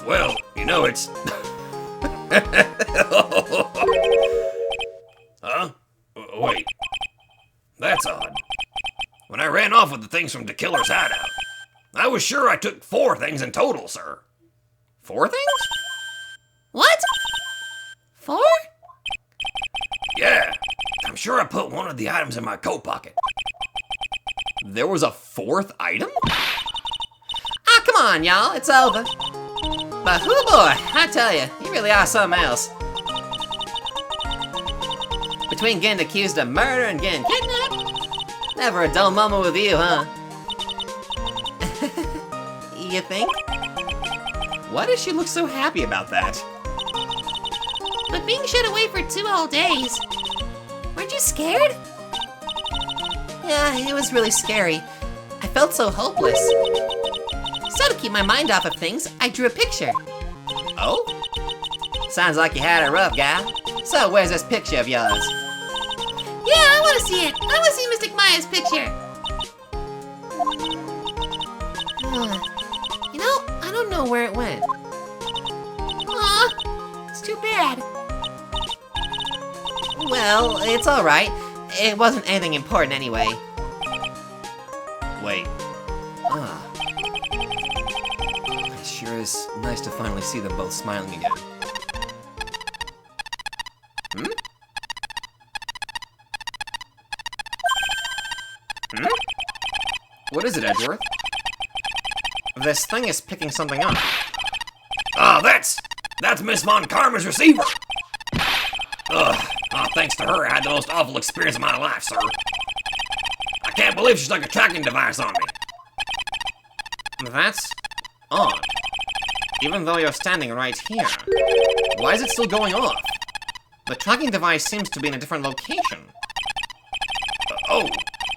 S3: Well, you know, it's... Huh? Wait. That's odd. When I ran off with the things from the killer's hideout, I was sure I took 4 things in total, sir.
S2: 4 things?
S4: What? 4?
S3: Yeah. I'm sure I put one of the items in my coat pocket.
S2: There was a 4th item?
S4: Ah, come on, y'all. It's over. But whoo boy, I tell you, you really are something else. Between getting accused of murder and getting kidnapped, never a dull moment with you, huh? You think?
S2: Why does she look so happy about that?
S6: But being shut away for 2 whole days. Weren't you scared?
S4: Yeah, it was really scary. I felt so hopeless. So to keep my mind off of things, I drew a picture.
S2: Oh?
S4: Sounds like you had it rough, gal. So where's this picture of yours?
S6: Yeah, I want to see it. I want to see Mystic Maya's picture.
S4: You know, I don't know where it went.
S6: Aw, it's too bad.
S4: Well, it's alright. It wasn't anything important anyway.
S2: Wait. It sure is nice to finally see them both smiling again. What is it, Edgeworth? This thing is picking something up.
S3: Oh, that's Miss Von Karma's receiver. Ugh. Oh, thanks to her, I had the most awful experience of my life, sir. I can't believe she stuck a tracking device on me.
S2: That's odd. Even though you're standing right here. Why is it still going off? The tracking device seems to be in a different location.
S3: Oh,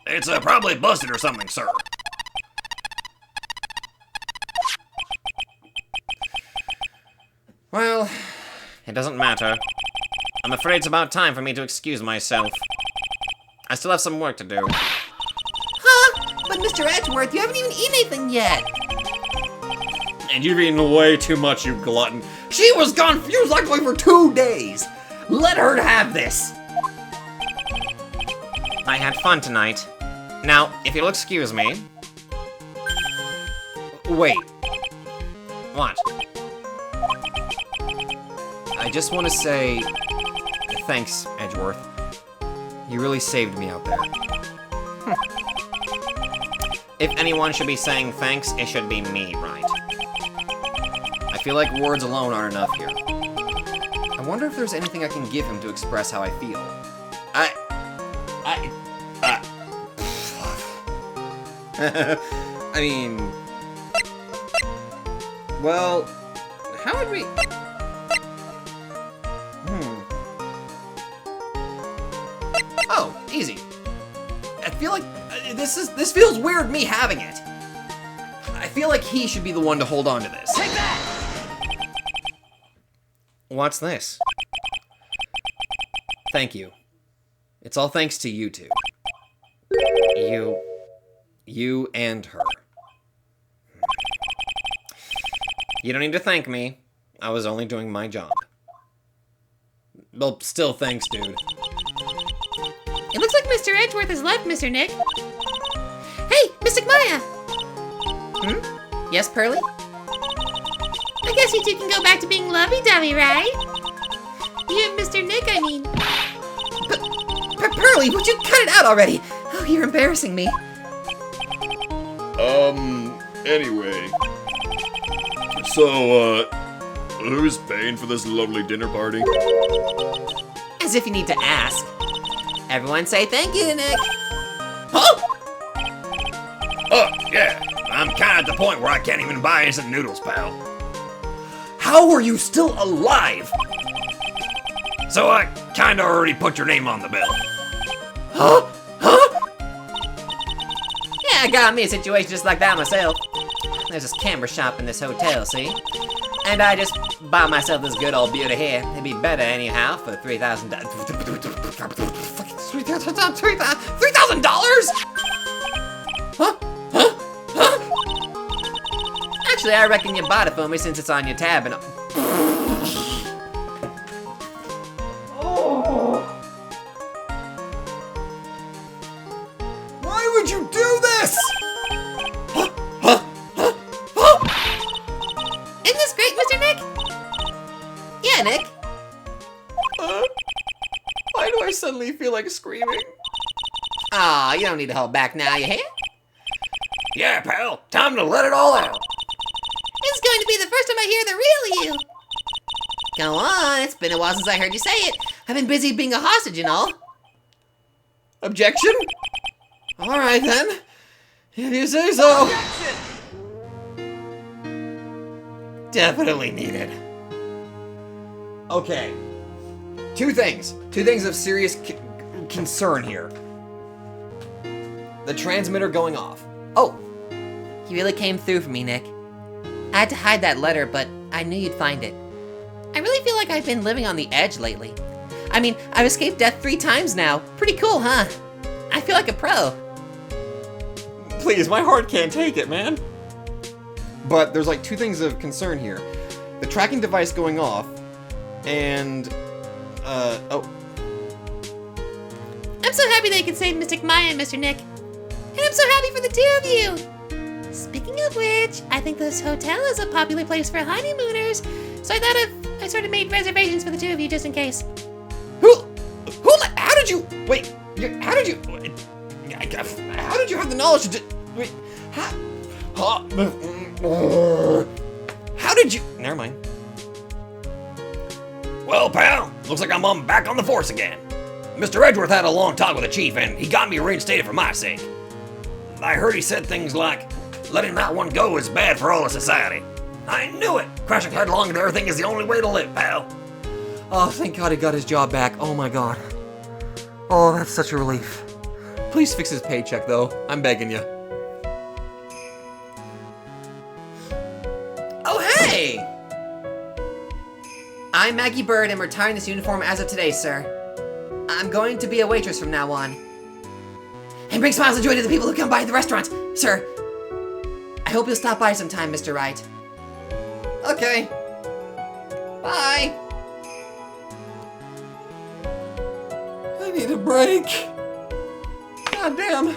S3: it's probably busted or something, sir.
S2: Well, it doesn't matter. I'm afraid it's about time for me to excuse myself. I still have some work to do.
S4: Huh? But Mr. Edgeworth, you haven't even eaten anything yet.
S1: And you've eaten way too much, you glutton. She was confused like for 2 days. Let her have this.
S2: I had fun tonight. Now, if you'll excuse me...
S1: Wait,
S2: What?
S1: I just want to say thanks, Edgeworth. You really saved me out there.
S2: If anyone should be saying thanks, it should be me, right?
S1: I feel like words alone aren't enough here. I wonder if there's anything I can give him to express how I feel. I mean... Well, how would we... Oh, easy. I feel like this feels weird me having it. I feel like he should be the one to hold on to this. Take that!
S2: What's this?
S1: Thank you. It's all thanks to you two. You and her.
S2: You don't need to thank me. I was only doing my job.
S1: Well, still thanks, dude.
S6: It looks like Mr. Edgeworth has left, Mr. Nick. Hey, Mystic Maya!
S4: Yes, Pearly?
S6: I guess you two can go back to being lovey-dovey, right? You and Mr. Nick, I mean.
S4: Pearly, would you cut it out already? Oh, you're embarrassing me.
S5: Anyway. So, who's paying for this lovely dinner party?
S4: As if you need to ask. Everyone say thank you, Nick.
S3: Huh? Oh, yeah. I'm kind of at the point where I can't even buy instant noodles, pal.
S1: How are you still alive?
S3: So I kind of already put your name on the bill.
S1: Huh?
S4: Yeah, I got me a situation just like that myself. There's this camera shop in this hotel, see? And I just bought myself this good old beauty here. It'd be better anyhow for $3,000.
S1: $3,000? Huh?
S4: Actually, I reckon you bought it for me since it's on your tab and...
S1: Why would you do this?
S6: Isn't this great, Mr. Nick?
S4: Yeah, Nick.
S1: Why do I suddenly feel like screaming?
S4: Aw, you don't need to hold back now, you hear?
S3: Yeah, pal. Time to let it all out.
S6: It's going to be the first time I hear the real you.
S4: Go on, it's been a while since I heard you say it. I've been busy being a hostage and all.
S1: Objection? Alright then. If you say so. Definitely needed. Okay. Two things of serious concern here. The transmitter going off.
S4: Oh, he really came through for me, Nick. I had to hide that letter, but I knew you'd find it. I really feel like I've been living on the edge lately. I mean, I've escaped death 3 times now. Pretty cool, huh? I feel like a pro.
S1: Please, my heart can't take it, man. But there's like 2 things of concern here. The tracking device going off, and, oh.
S6: I'm so happy they could save Mystic Maya and Mr. Nick. And I'm so happy for the 2 of you. Speaking of which, I think this hotel is a popular place for honeymooners. So I thought I sort of made reservations for the 2 of you just in case.
S1: How did you, wait, how did you have the knowledge to, wait, how,
S2: How did you... Never mind.
S3: Well, pal, looks like I'm back on the force again. Mr. Edgeworth had a long talk with the chief, and he got me reinstated for my sake. I heard he said things like, letting that one go is bad for all of society. I knew it! Crashing headlong into everything is the only way to live, pal.
S2: Oh, thank God he got his job back. Oh my God. Oh, that's such a relief. Please fix his paycheck, though. I'm begging you.
S4: Oh, hey! I'm Maggie Bird and retiring this uniform as of today, sir. I'm going to be a waitress from now on. And bring smiles and joy to the people who come by the restaurant, sir. I hope you'll stop by sometime, Mr. Wright.
S2: Okay.
S4: Bye.
S2: I need a break. God damn.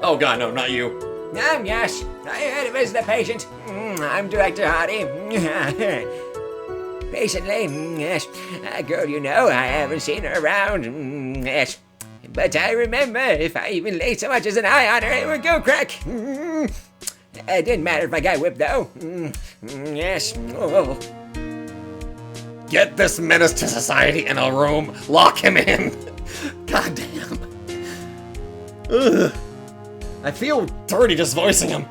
S2: Oh God, no, not you.
S3: Yes, I had to visit a patient. I'm Director Hardy. Patiently, yes. A girl you know, I haven't seen her around, yes. But I remember, if I even laid so much as an eye on her, it would go crack. It didn't matter if I got whipped, though. Yes. Oh.
S2: Get this menace to society in a room. Lock him in. God damn. Ugh. I feel dirty just voicing him.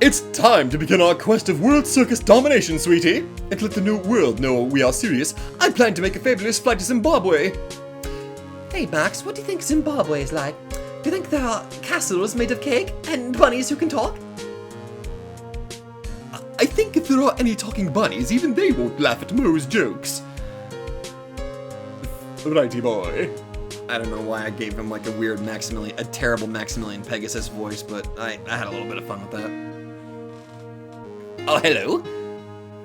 S2: It's time to begin our quest of world circus domination, sweetie. And to let the new world know we are serious, I plan to make a fabulous flight to Zimbabwe. Hey Max, what do you think Zimbabwe is like? Do you think there are castles made of cake and bunnies who can talk? I think if there are any talking bunnies, even they won't laugh at Moe's jokes. Righty boy. I don't know why I gave him like a weird a terrible Maximilian Pegasus voice, but I had a little bit of fun with that. Oh, hello.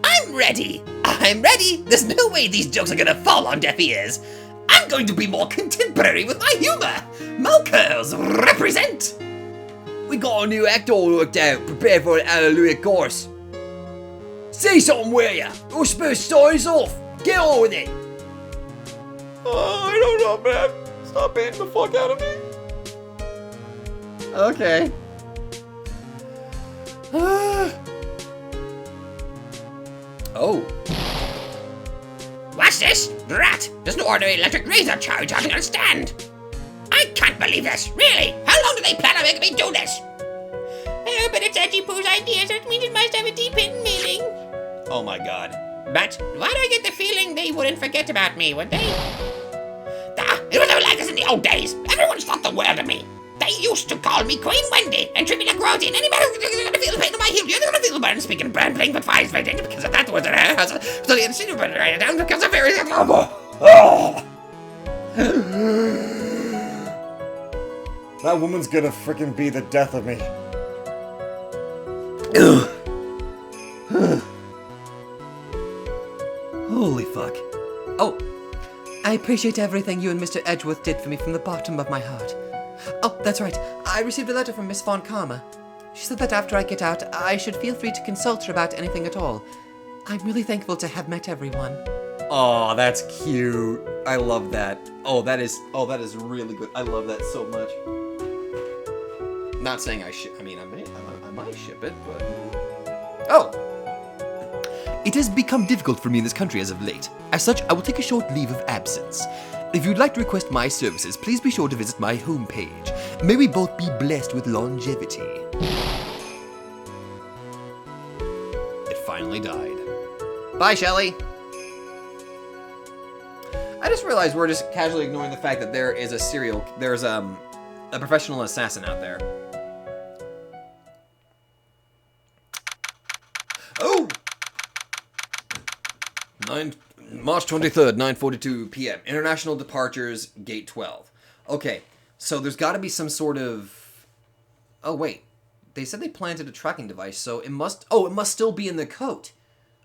S6: I'm ready. I'm ready. There's no way these jokes are gonna fall on deaf ears. I'm going to be more contemporary with my humor. Malkers represent.
S1: We got a new act all worked out. Prepare for an hallelujah chorus. Say something, will ya? You're supposed to start us off. Get on with it.
S2: I don't know, man. Stop beating the fuck out of me. Okay. Oh.
S6: What's this? Rat! There's no ordinary electric razor charge I can understand. I can't believe this. Really? How long do they plan on making me do this? But it's Edgy Poo's idea, so it means it must have a deep hidden meaning.
S2: Oh my God.
S6: But why do I get the feeling they wouldn't forget about me, would they? It was never like this in the old days. Everyone thought the world of me. They used to call me Queen Wendy and treat me like royalty, and anybody who's gonna feel the pain in my heel, you're gonna feel the burn. Speaking of burn, playing for fires, very dangerous because of that was so the incentive burn right down because of very.
S2: That woman's gonna frickin' be the death of me. Holy fuck. Oh, I appreciate everything you and Mr. Edgeworth did for me from the bottom of my heart. Oh, that's right. I received a letter from Miss Von Karma. She said that after I get out, I should feel free to consult her about anything at all. I'm really thankful to have met everyone. Oh, that's cute. I love that. Oh, that is really good. I love that so much. Not saying I should. I mean, I might ship it, but. Oh. It has become difficult for me in this country as of late. As such, I will take a short leave of absence. If you'd like to request my services, please be sure to visit my homepage. May we both be blessed with longevity. It finally died. Bye, Shelley. I just realized we're just casually ignoring the fact that there is there's a professional assassin out there. Oh! March 23rd, 9:42 p.m. International departures, gate 12. Okay, so there's got to be some sort of... Oh, wait. They said they planted a tracking device, so it must... Oh, it must still be in the coat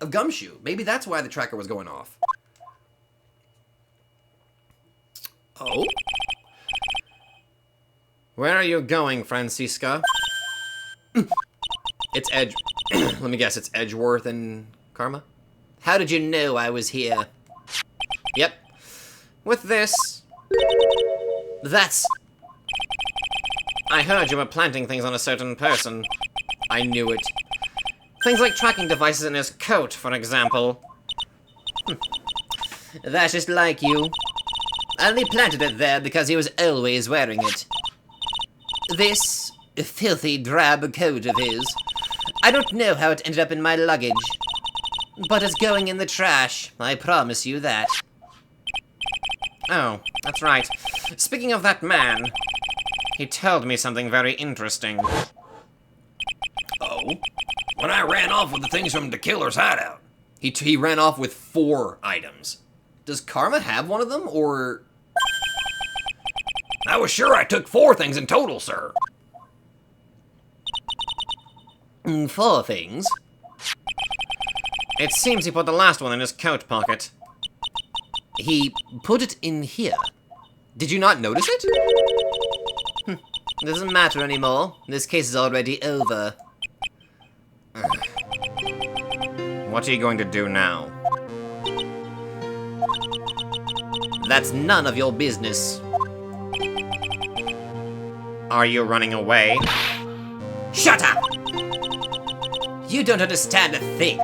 S2: of Gumshoe. Maybe that's why the tracker was going off. Oh? Where are you going, Francisca? It's Edge... Let me guess, it's Edgeworth and Karma? How did you know I was here? Yep. With this... That's... I heard you were planting things on a certain person. I knew it. Things like tracking devices in his coat, for example.
S3: That's just like you. I only planted it there because he was always wearing it. This filthy drab coat of his. I don't know how it ended up in my luggage. But it's going in the trash, I promise you that.
S2: Oh, that's right. Speaking of that man, he told me something very interesting.
S1: Oh? When I ran off with the things from the killer's hideout. He ran off with 4 items. Does Karma have one of them, or... I was sure I took 4 things in total, sir.
S3: 4 things?
S2: It seems he put the last one in his coat pocket.
S3: He put it in here.
S1: Did you not notice it?
S3: Doesn't matter anymore. This case is already over.
S2: What are you going to do now?
S3: That's none of your business.
S2: Are you running away?
S3: Shut up! You don't understand a thing.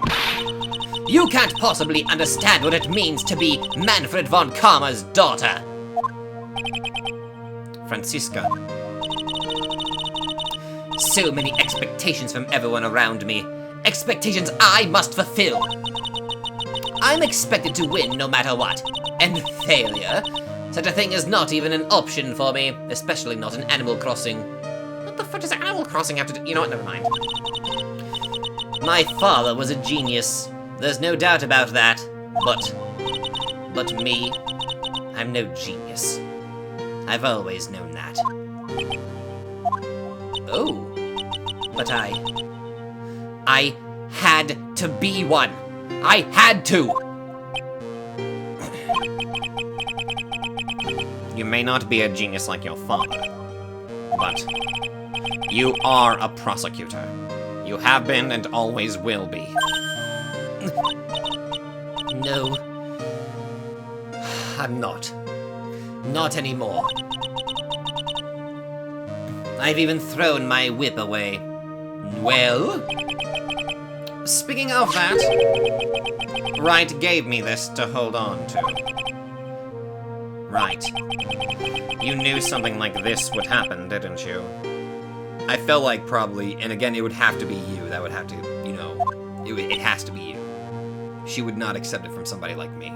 S3: You can't possibly understand what it means to be Manfred von Karma's daughter.
S2: Franziska.
S3: So many expectations from everyone around me. Expectations I must fulfill. I'm expected to win no matter what. And failure? Such a thing is not even an option for me, especially not in Animal Crossing.
S2: What the fuck does Animal Crossing have to do? You know what, never mind.
S3: My father was a genius. There's no doubt about that. But me, I'm no genius. I've always known that. Oh, but I had to be one. I had to.
S2: You may not be a genius like your father, but you are a prosecutor. You have been and always will be.
S3: No, I'm not. Not anymore. I've even thrown my whip away. Well?
S2: Speaking of that, Wright gave me this to hold on to. Right. You knew something like this would happen, didn't you?
S1: I felt like probably, and again, it would have to be you. That would have to, you know, it has to be you. She would not accept it from somebody like me.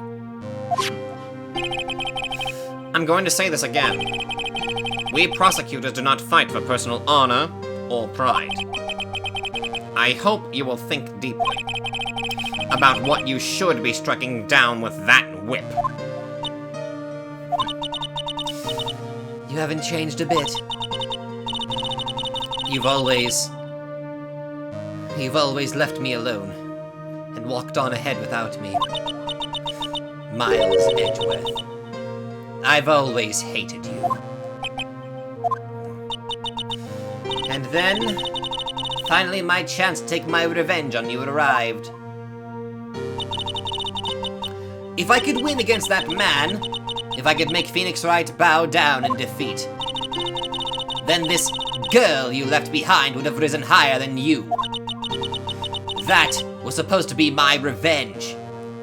S2: I'm going to say this again. We prosecutors do not fight for personal honor or pride. I hope you will think deeply about what you should be striking down with that whip.
S3: You haven't changed a bit. You've always left me alone and walked on ahead without me. Miles Edgeworth. I've always hated you. And then, finally my chance to take my revenge on you arrived. If I could win against that man, if I could make Phoenix Wright bow down in defeat, then this girl you left behind would have risen higher than you. That was supposed to be my revenge.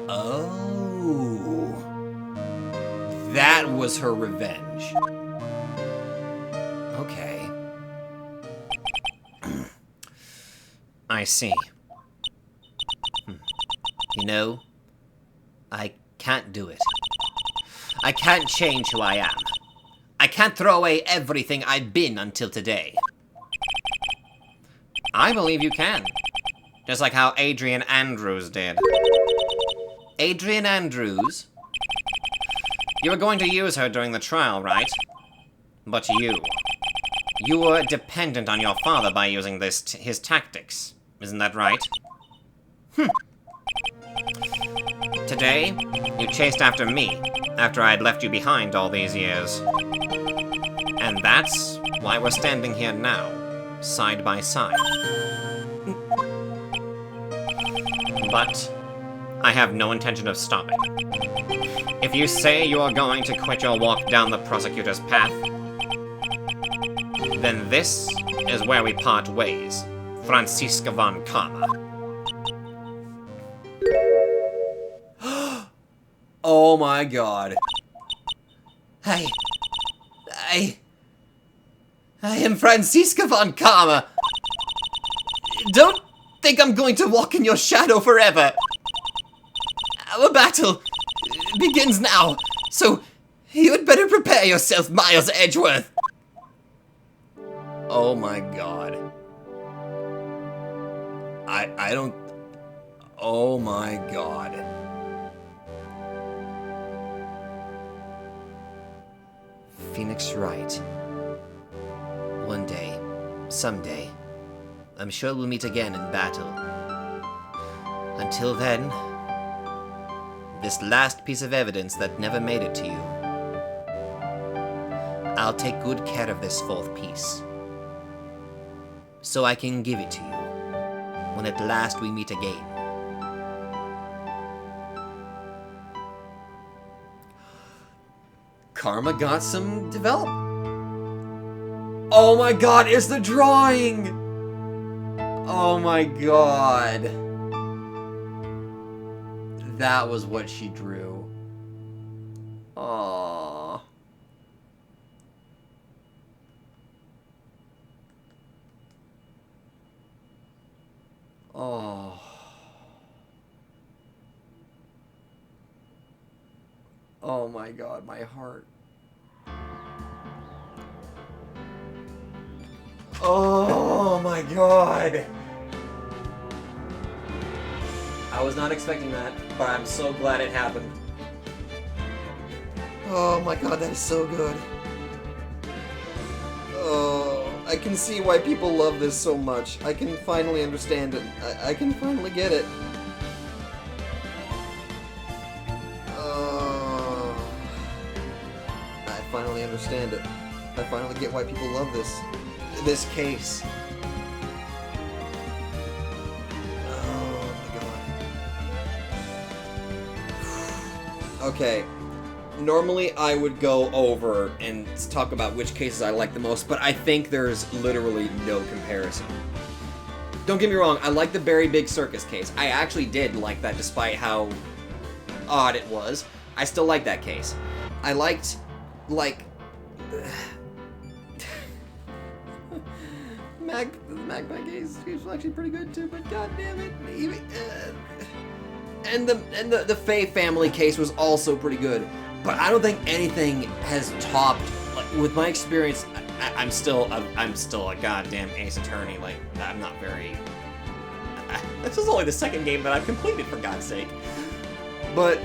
S1: Oh. That was her revenge. Okay.
S2: I see.
S3: You know, I can't do it. I can't change who I am. I can't throw away everything I've been until today.
S2: I believe you can. Just like how Adrian Andrews did.
S3: Adrian Andrews?
S2: You were going to use her during the trial, right? But you were dependent on your father by using his tactics. Isn't that right? Today, you chased after me, after I had left you behind all these years. And that's why we're standing here now, side by side. But I have no intention of stopping. If you say you are going to quit your walk down the prosecutor's path, Then this is where we part ways, Franziska von Karma.
S1: Oh my god. I am Franziska von Karma. Don't think I'm going to walk in your shadow forever. Our battle begins now, so you had better prepare yourself, Miles Edgeworth. Oh my god. I don't... Oh my god. Phoenix Wright. One day, someday, I'm sure we'll meet again in battle. Until then, this last piece of evidence that never made it to you, I'll take good care of this fourth piece, so I can give it to you when at last we meet again. Karma got some development. Oh my god, it's the drawing! Oh my god. That was what she drew. Aww. Oh. Oh my god, my heart. Oh my god. I was not expecting that, but I'm so glad it happened. Oh my god, that is so good. Oh, I can see why people love this so much. I can finally understand it. I can finally get it. I finally understand it. I finally get why people love this case. Oh my god. Okay. Normally I would go over and talk about which cases I like the most, but I think there's literally no comparison. Don't get me wrong, I like the Berry Big Circus case. I actually did like that despite how odd it was. I still like that case. I liked, like... Magpie case was actually pretty good too, but god damn it. And the Faye family case was also pretty good. But I don't think anything has topped, like, with my experience, I'm still a goddamn ace attorney. Like, I'm not very... This is only the second game that I've completed, for God's sake. But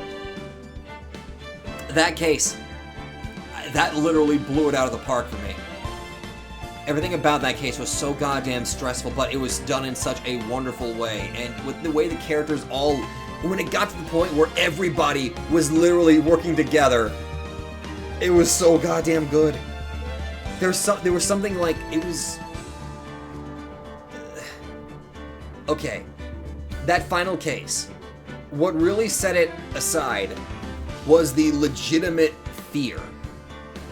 S1: that case, that literally blew it out of the park for me. Everything about that case was so goddamn stressful, but it was done in such a wonderful way. And with the way the characters all... When it got to the point where everybody was literally working together, it was so goddamn good. There was something like, it was... Okay, that final case, what really set it aside was the legitimate fear.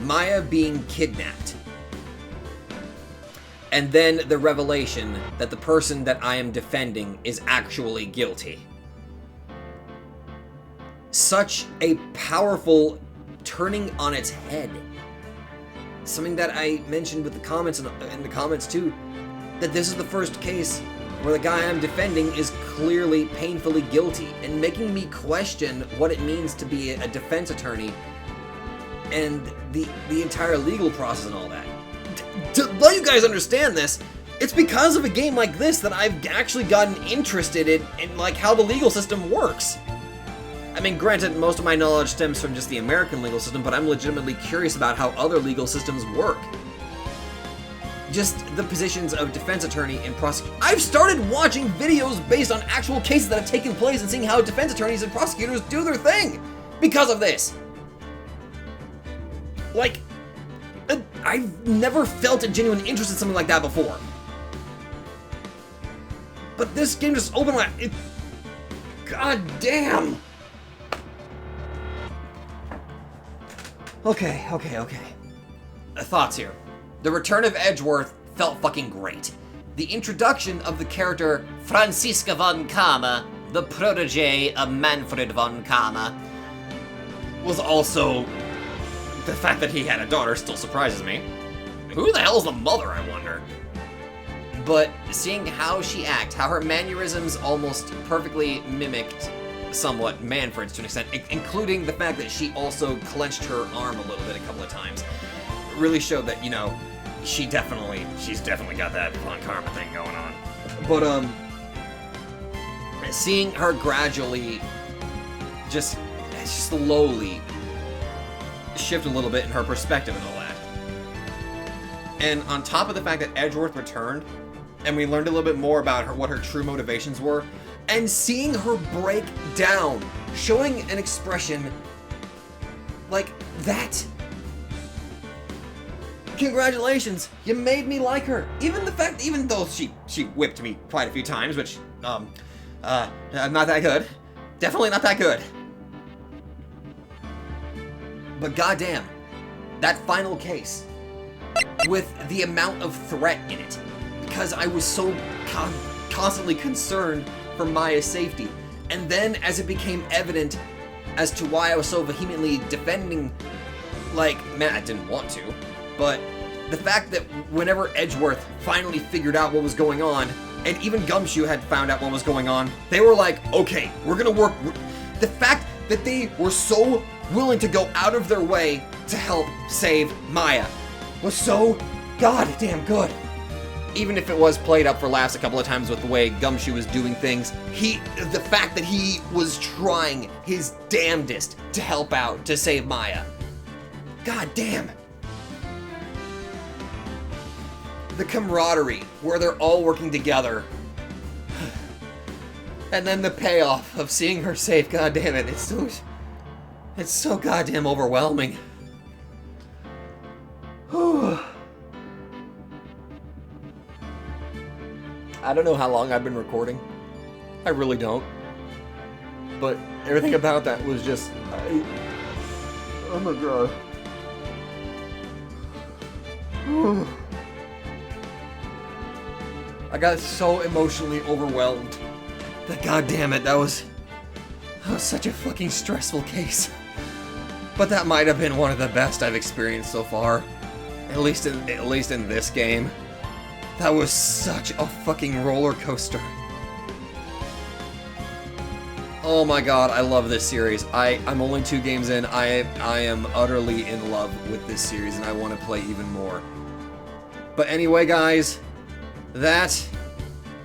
S1: Maya being kidnapped. And then the revelation that the person that I am defending is actually guilty. Such a powerful turning on its head. Something that I mentioned with the comments in the comments too, that this is the first case where the guy I'm defending is clearly painfully guilty, and making me question what it means to be a defense attorney and the entire legal process and all that. To let you guys understand this, it's because of a game like this that I've actually gotten interested in like how the legal system works. I mean, granted, most of my knowledge stems from just the American legal system, but I'm legitimately curious about how other legal systems work. Just the positions of defense attorney and prosecutor. I've started watching videos based on actual cases that have taken place and seeing how defense attorneys and prosecutors do their thing because of this. Like, I've never felt a genuine interest in something like that before. But this game just opened my... God damn! Okay. Thoughts here. The return of Edgeworth felt fucking great. The introduction of the character
S3: Franziska von Kama, the protege of Manfred von Kama.
S1: was also... The fact that he had a daughter still surprises me. Who the hell's the mother, I wonder? But seeing how she acts, how her mannerisms almost perfectly mimicked somewhat Manfred's to an extent, including the fact that she also clenched her arm a little bit a couple of times, really showed that, you know, she's definitely got that Von Karma thing going on. But, seeing her gradually, just slowly shift a little bit in her perspective and all that. And on top of the fact that Edgeworth returned, and we learned a little bit more about her, what her true motivations were, and seeing her break down, showing an expression like that. Congratulations, you made me like her. Even though she whipped me quite a few times, which, not that good. Definitely not that good. But goddamn, that final case, with the amount of threat in it, because I was so constantly concerned for Maya's safety, and then as it became evident as to why I was so vehemently defending, like, man, I didn't want to, but the fact that whenever Edgeworth finally figured out what was going on, and even Gumshoe had found out what was going on, they were like, okay, we're gonna work. The fact that they were so willing to go out of their way to help save Maya was so goddamn good. Even if it was played up for laughs a couple of times with the way Gumshoe was doing things, the fact that he was trying his damnedest to help out, to save Maya. God damn. The camaraderie, where they're all working together. And then the payoff of seeing her safe, god damn it, it's so goddamn overwhelming. I don't know how long I've been recording. I really don't. But everything about that was just... oh my god. I got so emotionally overwhelmed. That goddamn it, that was such a fucking stressful case. But that might have been one of the best I've experienced so far. At least in this game. That was such a fucking roller coaster. Oh my god, I love this series. I'm only 2 games in. I am utterly in love with this series, and I want to play even more. But anyway, guys, that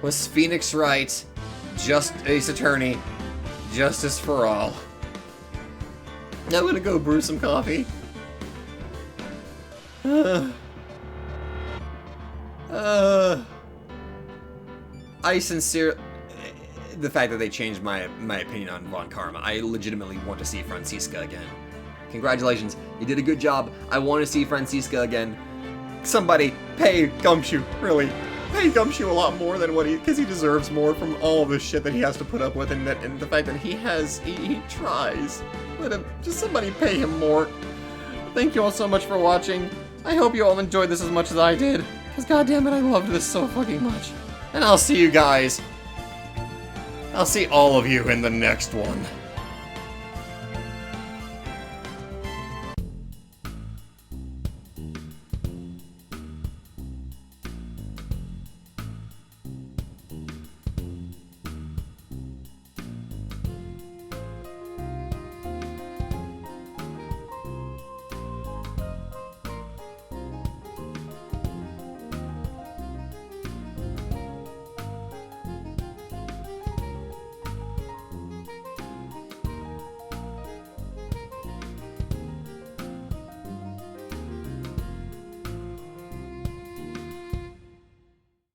S1: was Phoenix Wright, Just Ace Attorney, Justice for All. I'm gonna go brew some coffee. I sincerely... The fact that they changed my opinion on Von Karma, I legitimately want to see Franziska again. Congratulations, you did a good job. I want to see Franziska again. Somebody pay Gumshoe, really. Pay Gumshoe a lot more than because he deserves more from all of the shit that he has to put up with, and the fact that he tries. Let him, just somebody pay him more. Thank you all so much for watching. I hope you all enjoyed this as much as I did, because goddammit, I loved this so fucking much. And I'll see you guys. I'll see all of you in the next one.